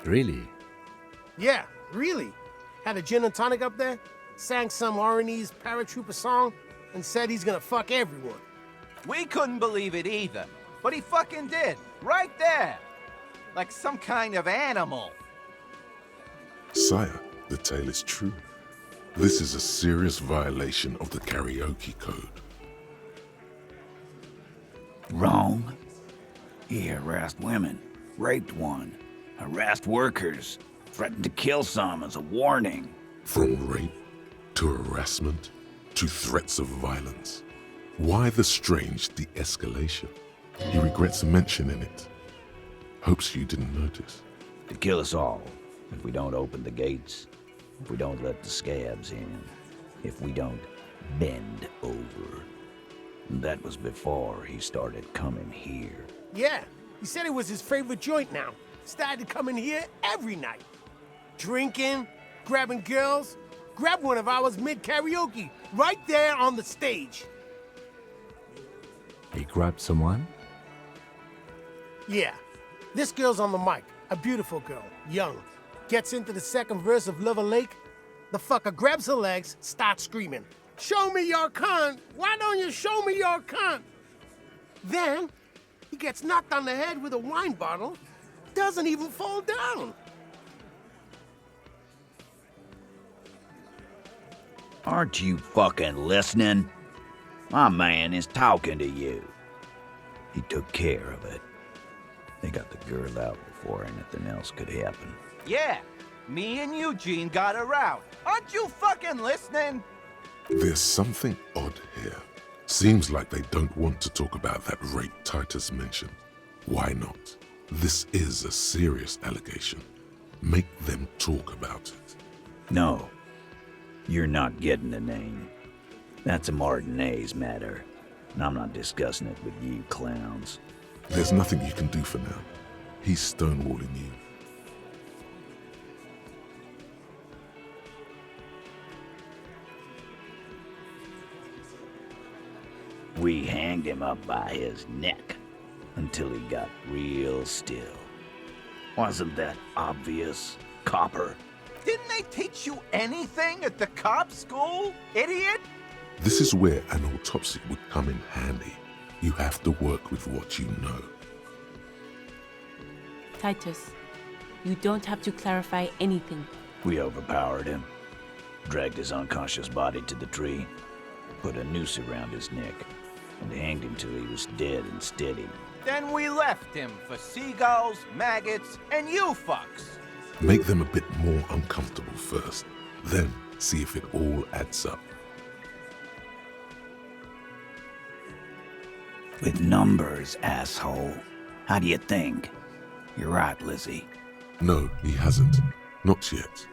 Really? Yeah, really. Had a gin and tonic up there, sang some RNE's paratrooper song, and said he's gonna fuck everyone. We couldn't believe it either, but he fucking did, right there. Like some kind of animal. Sire, the tale is true. This is a serious violation of the karaoke code. Wrong. He harassed women, raped one, harassed workers, threatened to kill some as a warning. From rape to harassment to threats of violence. Why the strange de-escalation? He regrets mentioning it. Hopes you didn't notice. To kill us all, if we don't open the gates, if we don't let the scabs in, if we don't bend over. That was before he started coming here. Yeah, he said it was his favorite joint now. Started coming here every night. Drinking, grabbing girls. Grabbed one of ours mid-karaoke, right there on the stage. He grabbed someone? Yeah. This girl's on the mic. A beautiful girl, young. Gets into the second verse of Lover Lake. The fucker grabs her legs, starts screaming. Show me your cunt! Why don't you show me your cunt? Then, he gets knocked on the head with a wine bottle. Doesn't even fall down. Aren't you fucking listening? My man is talking to you. He took care of it. They got the girl out before anything else could happen. Yeah, me and Eugene got her out. Aren't you fucking listening? There's something odd here. Seems like they don't want to talk about that rape Titus mentioned. Why not? This is a serious allegation. Make them talk about it. No, you're not getting the name. That's a Martinez matter, and I'm not discussing it with you clowns. There's nothing you can do for now. He's stonewalling you. We hanged him up by his neck until he got real still. Wasn't that obvious, Copper? Didn't they teach you anything at the cop school, idiot? This is where an autopsy would come in handy. You have to work with what you know. Titus, you don't have to clarify anything. We overpowered him, dragged his unconscious body to the tree, put a noose around his neck, and hanged him till he was dead and steady. Then we left him for seagulls, maggots, and you fucks. Make them a bit more uncomfortable first, then see if it all adds up. With numbers, asshole. How do you think? You're right, Lizzie. No, he hasn't. Not yet.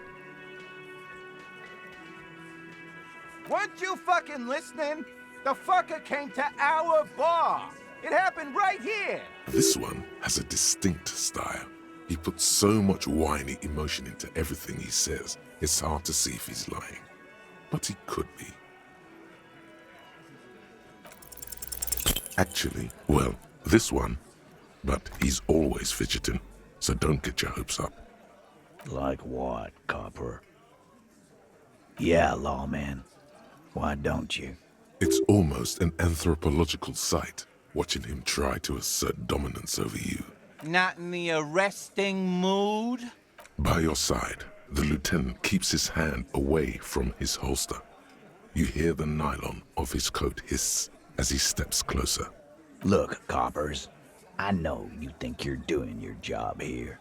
Weren't you fucking listening? The fucker came to our bar. It happened right here. This one has a distinct style. He puts so much whiny emotion into everything he says, it's hard to see if he's lying. But he could be. Actually, well, this one. But he's always fidgeting, so don't get your hopes up. Like what, Copper? Yeah, lawman. Why don't you? It's almost an anthropological sight, watching him try to assert dominance over you. Not in the arresting mood? By your side, the lieutenant keeps his hand away from his holster. You hear the nylon of his coat hiss as he steps closer. Look, Coppers, I know you think you're doing your job here,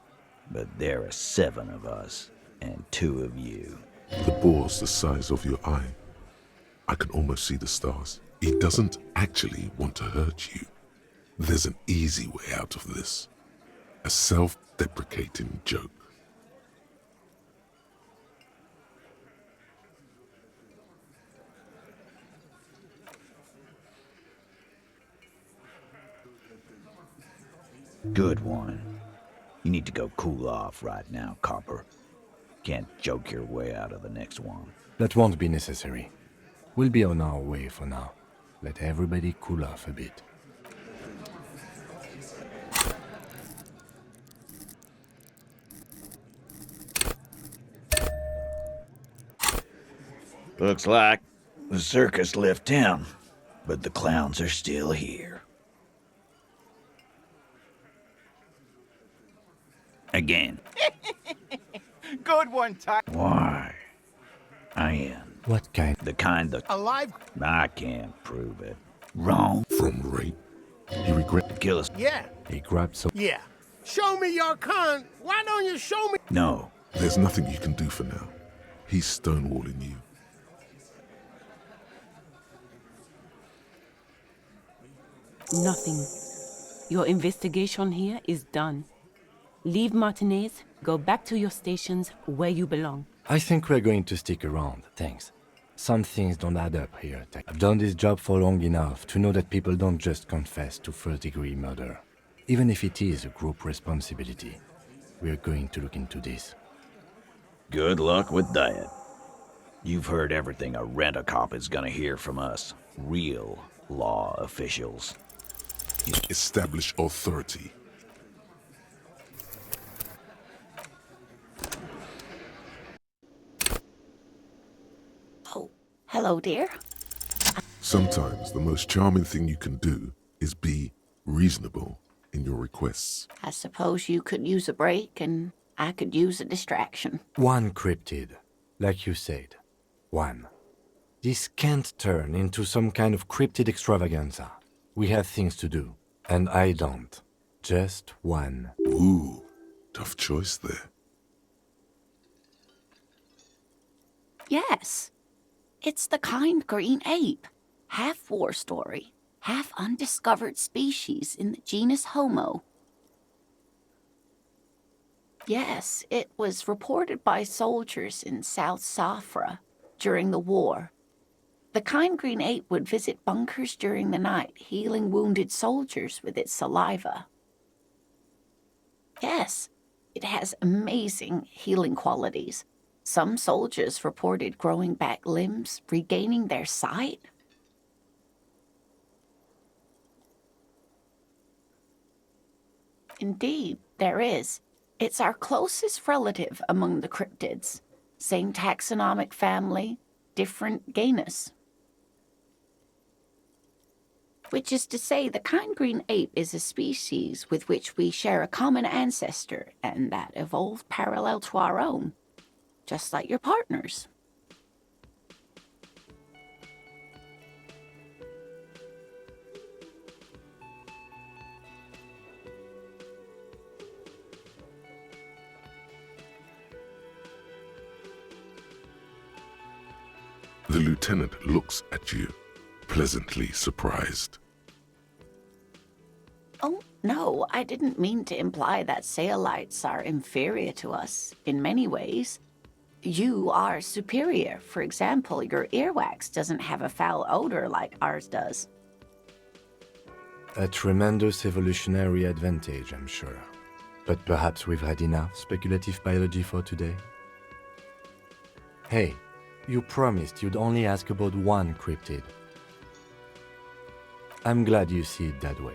but there are 7 of us and 2 of you. The bore's the size of your eye. I can almost see the stars. He doesn't actually want to hurt you. There's an easy way out of this. A self-deprecating joke. Good one. You need to go cool off right now, copper. Can't joke your way out of the next one. That won't be necessary. We'll be on our way for now. Let everybody cool off a bit. Looks like the circus left town, but the clowns are still here. Again. Good one, Ty. Why? I am. What kind? The kind that... Alive? I can't prove it. Wrong. From rape, he regret. Kill us. Yeah. He grabbed some... Yeah. Show me your con. Why don't you show me? No. There's nothing you can do for now. He's stonewalling you. Nothing. Your investigation here is done. Leave Martinez, go back to your stations where you belong. I think we're going to stick around, thanks. Some things don't add up here, Tech. I've done this job for long enough to know that people don't just confess to first-degree murder. Even if it is a group responsibility. We're going to look into this. Good luck with that. You've heard everything a rent-a-cop is gonna hear from us. Real law officials. Establish authority. Oh, hello, dear. Sometimes the most charming thing you can do is be reasonable in your requests. I suppose you could use a break and I could use a distraction. One cryptid, like you said. One. This can't turn into some kind of cryptid extravaganza. We have things to do, and I don't. Just one. Ooh, tough choice there. Yes. It's the kind green ape. Half war story, half undiscovered species in the genus Homo. Yes, it was reported by soldiers in South Safra during the war. The kind green ape would visit bunkers during the night, healing wounded soldiers with its saliva. Yes, it has amazing healing qualities. Some soldiers reported growing back limbs, regaining their sight. Indeed, there is. It's our closest relative among the cryptids. Same taxonomic family, different genus. Which is to say, the kind green ape is a species with which we share a common ancestor, and that evolved parallel to our own, just like your partners. The lieutenant looks at you, pleasantly surprised. Oh, no, I didn't mean to imply that Saelites are inferior to us in many ways. You are superior. For example, your earwax doesn't have a foul odor like ours does. A tremendous evolutionary advantage, I'm sure. But perhaps we've had enough speculative biology for today? Hey, you promised you'd only ask about one cryptid. I'm glad you see it that way.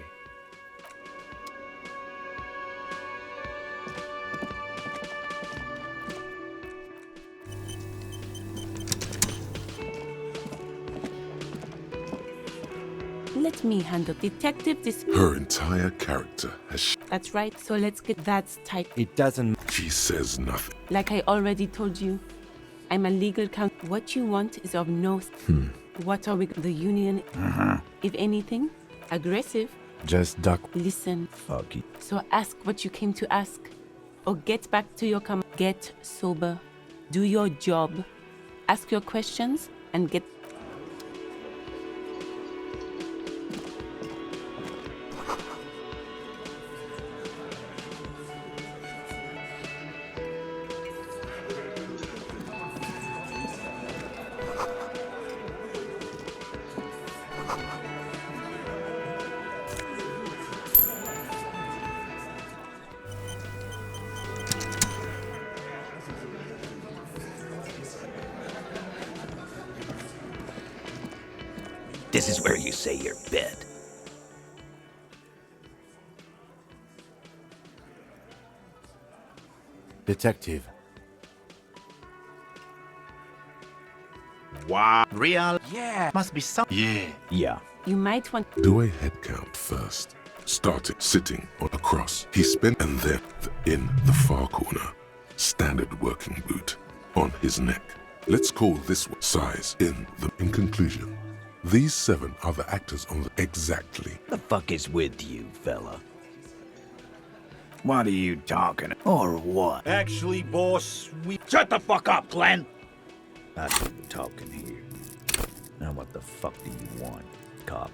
Let me handle detective this. Her entire character has... That's right, so let's get that tight. It doesn't... She says nothing. Like I already told you, I'm a legal counsel. What you want is of no... What are we... The union... If anything, aggressive. Just duck. Listen. Fuck it. So ask what you came to ask. Or get back to your Get sober. Do your job. Ask your questions and get... This is where you say your bit. Detective. Wow. Real? Yeah. Must be some. Yeah. Yeah. You might want. Do a head count first. Started sitting on a cross. He spent and then in the far corner. Standard working boot on his neck. Let's call this one size in conclusion. These 7 are the actors on the exactly. The fuck is with you, fella? What are you talking? Or what? Actually, boss, we... Shut the fuck up, Glenn! That's what you're talking here. Now what the fuck do you want, cop?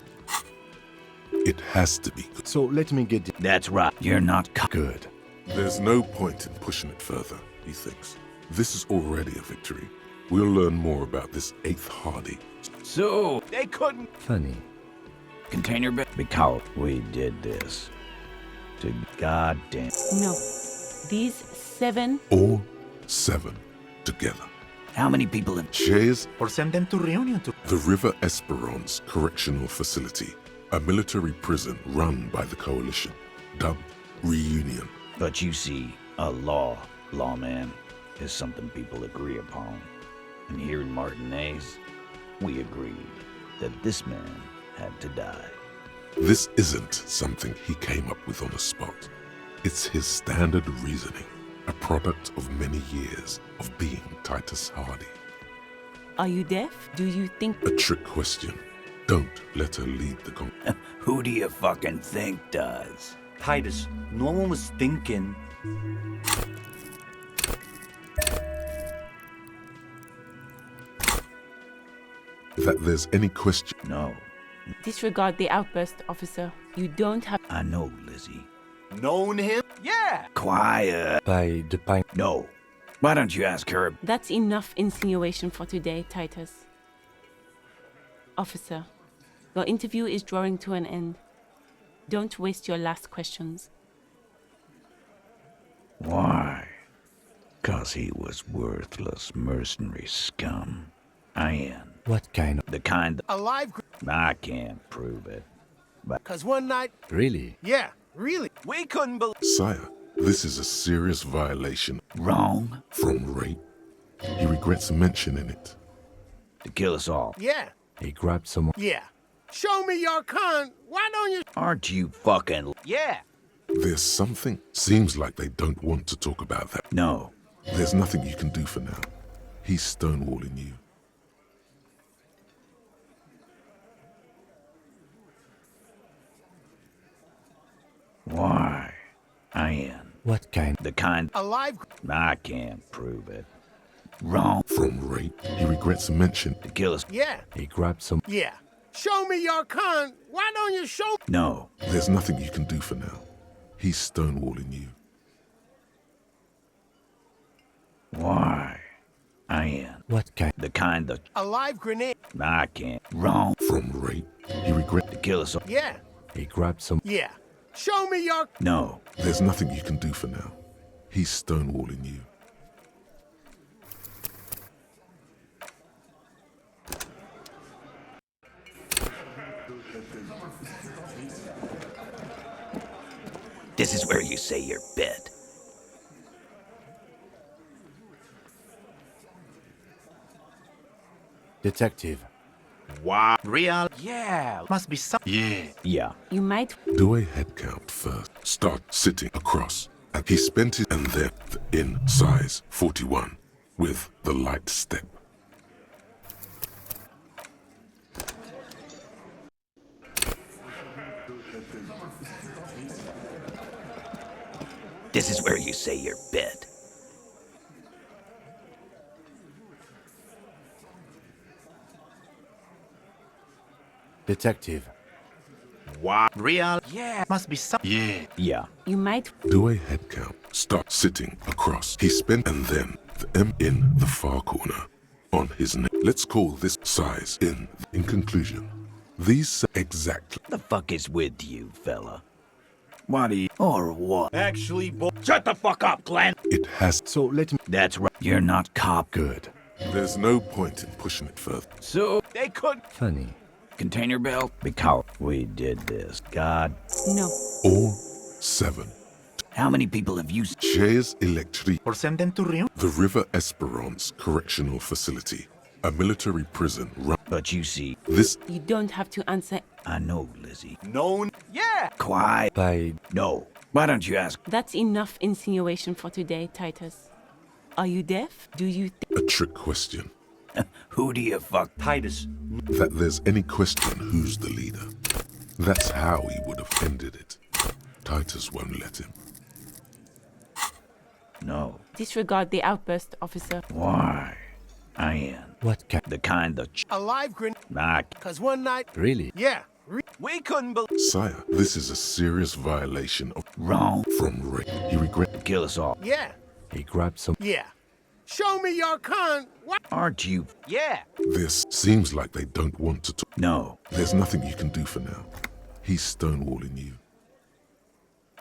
It has to be good. So let me get... That's right. You're not cop. Good. There's no point in pushing it further, he thinks. This is already a victory. We'll learn more about this 8th Hardy. So, They couldn't... Funny. container bit? Because we did this. To goddamn... No. These 7. All 7 together. How many people have... Shares Or send them to reunion to... the River Esperance Correctional Facility, a military prison run by the Coalition, dubbed Reunion. But you see, a lawman, is something people agree upon. And here in Martinez, we agreed that this man had to die. This isn't something he came up with on the spot. It's his standard reasoning, a product of many years of being Titus Hardy. Are you deaf? Do you think. A trick question. Don't let her lead the Who do you fucking think does? Titus, no one was thinking... that there's any question. No. Disregard the outburst, officer. You don't have. I know, Lizzie. Known him? Yeah! Quiet. By the pine. No. Why don't you ask her? That's enough insinuation for today, Titus. Officer, your interview is drawing to an end. Don't waste your last questions. Why? 'Cause he was worthless mercenary scum. I am. What kind of... The kind Alive. I can't prove it. Because one night. Really? Yeah, really. We couldn't believe... Sire, this is a serious violation. Wrong? From rape. He regrets mentioning it. To kill us all. Yeah, He grabbed someone... yeah. Show me your con. Why don't you. Aren't you fucking... Yeah! There's something. Seems like they don't want to talk about that. No. There's nothing you can do for now. He's stonewalling you. Why? I am. What kind? The kind... Alive. I can't prove it. Wrong. From rape. He regrets mentioning. To kill us... Yeah, He grabbed some... yeah. Show me your con. Why don't you show. No. There's nothing you can do for now. He's stonewalling you. Why? I am. What kind? The kind that... Alive grenade. I can't. Wrong. From rape. He regrets. To kill us all... Yeah, He grabbed some... yeah. Show me your. No. There's nothing you can do for now. He's stonewalling you. This is where you say your bit. Detective. Wow. Real? Yeah. Must be some. Yeah. Yeah. You might. Do a head count first. Start sitting across. And he spent his and then in size 41 with the light step. This is where you say your bit. Detective. Wow. Real? Yeah. Must be some. Yeah. Yeah. You might. Do a head count. Start sitting across. He spent and then the M in the far corner on his neck. Let's call this size in conclusion. These exactly. The fuck is with you, fella? What do you... Or what? Actually, Shut the fuck up, Glenn! It has. So let me... That's right. You're not cop. Good. There's no point in pushing it further. So... they couldn't. Funny. Container belt? Because we did this. God. No. All 7. How many people have you... Shares Electric. Or send them to Rio? The River Esperance Correctional Facility. A military prison run... But you see... This... You don't have to answer. I know, Lizzie. Known? Yeah! Quiet. By... No. Why don't you ask? That's enough insinuation for today, Titus. Are you deaf? Do you A trick question. Who do you fuck? Titus. That there's any question who's the leader. That's how he would have ended it. Titus won't let him. No. disregard the outburst, officer? Why? I am. What kind? The kind that... A live grenade. Cause one night. Really? Yeah. We couldn't believe. Sire, this is a serious violation of... Wrong. From rape. He regret... Kill us all. Yeah. He grabbed some... Yeah. Show me your con. What? Aren't you... Yeah. This seems like they don't want to talk. No. There's nothing you can do for now. He's stonewalling you.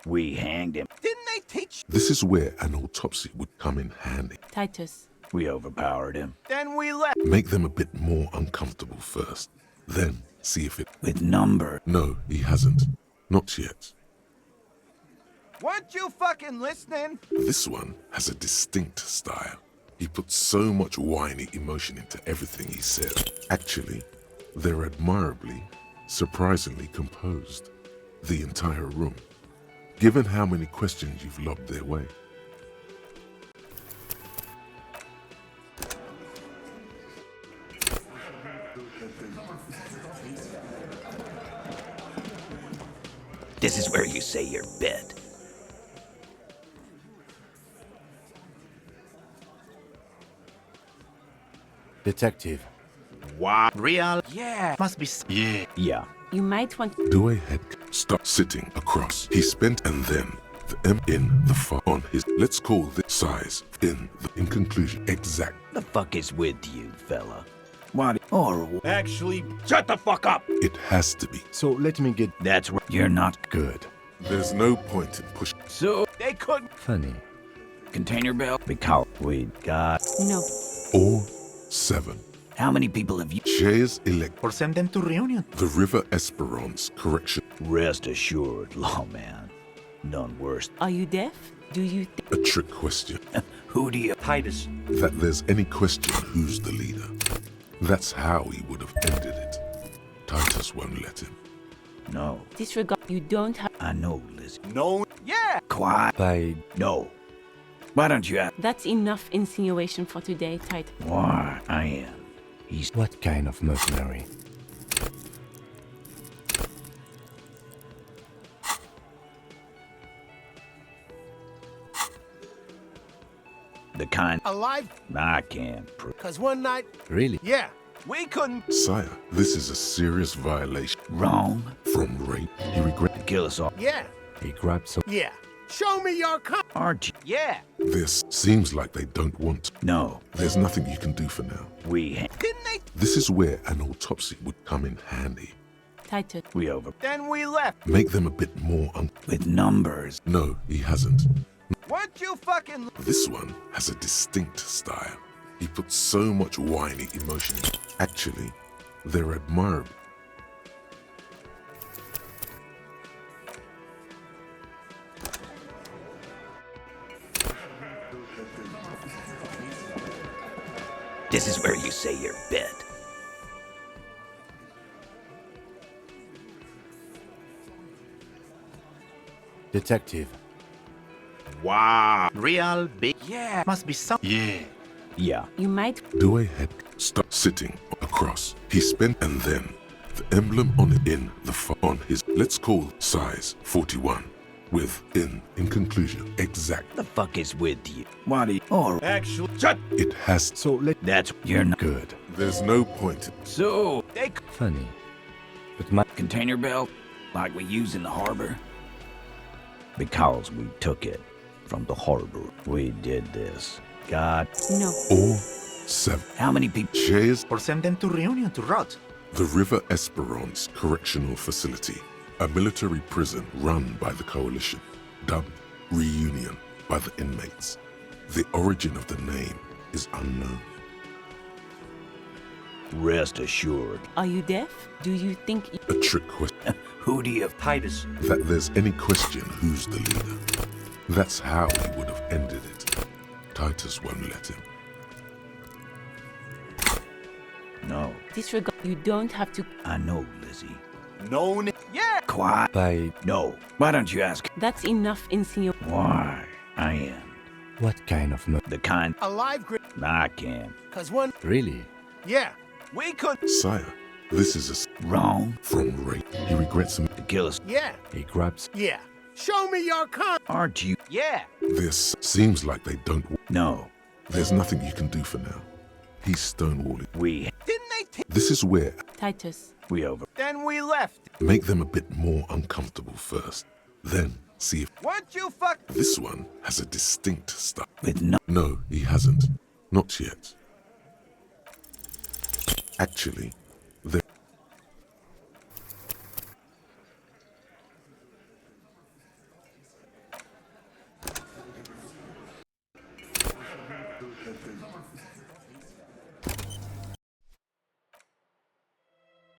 We hanged him. Didn't they teach? This is where an autopsy would come in handy. Titus. We overpowered him. Then we left. Make them a bit more uncomfortable first. Then see if it... With number. No, he hasn't. Not yet. Weren't you fucking listening? This one has a distinct style. He puts so much whiny emotion into everything he says. Actually, they're admirably, surprisingly composed. The entire room. Given how many questions you've lobbed their way. This is where you say your bit. Detective. Wow. Real? Yeah. Must be... Yeah. Yeah. You might want... Do a head... Stop sitting across. He spent and then the M in the far on his... Let's call this size in conclusion. Exact. The fuck is with you, fella? What? Or... Actually, Shut the fuck up! It has to be. So let me get... That's where you're not Good. There's no point in pushing. so... They couldn't. Funny. Container belt? Because we got... No. All 7. How many people have you... Shares elect... Or send them to Reunion. The River Esperance Correction. Rest assured, lawman. None worse. Are you deaf? Do you... A trick question. Who do you... Titus. That there's any question who's the leader. That's how he would have ended it. Titus won't let him. No. Disregard... You don't have... I know, Lizzie. Known? Yeah. Quiet. By... No. Why don't you ask? That's enough insinuation for today, Titus. Why, I am. He's... What kind of mercenary? The kind... Alive? I can't prove... Cause one night. Really? Yeah. We couldn't. Sire, this is a serious violation. Wrong. From rape. He regret... Kill us all. Yeah. He grabbed some... Yeah. Show me your con. Aren't you? Yeah. This seems like they don't want to. No. There's nothing you can do for now. We... Didn't they? This is where an autopsy would come in handy. Titus. We over... Then we left. Make them a bit more With numbers. No, he hasn't. Weren't you fucking? This one has a distinct style. He puts so much whiny emotion. Actually, they're admirable. This is where you say your bit. Detective. Wow. Real big. Yeah. Must be some... Yeah. Yeah. You might... Do a head. Stop sitting across. He spent and then the emblem on it in the on his... Let's call size 41. With in conclusion. Exact. The fuck is with you? What do you... Or... Actually, Shut! It has... So let... That's... You're not... Good. There's no point. So... They. Funny. But my... Container belt? Like we use in the harbor? Because we took it from the harbor. We did this. God... No. All 7. How many people... Shares Or send them to Reunion to rot. the River Esperance Correctional Facility. A military prison run by the Coalition. Dubbed Reunion by the inmates. The origin of the name is unknown. Rest assured. Are you deaf? Do you think... A trick question. Who do you... Titus. That there's any question who's the leader. That's how he would have ended it. Titus won't let him. No. Disregard... You don't have to... I know, Lizzie. No. Yeah. Quiet. By No. Why don't you ask That's enough, Insignor. why I am? what kind of no? The kind A live grip. I can. Cause one. Really? Yeah. We could. Sire, this is Wrong. from Ray. He regrets him. To kill us. Yeah. He grabs. Yeah. Show me your con. Aren't you? Yeah. This seems like they don't. No. There's nothing you can do for now. He's stonewalling. We Didn't they? This is where Titus. over. Then we left. make them a bit more uncomfortable first. Then see if Once you fuck. this one has a distinct style. With no... No, he hasn't. Not yet. Actually,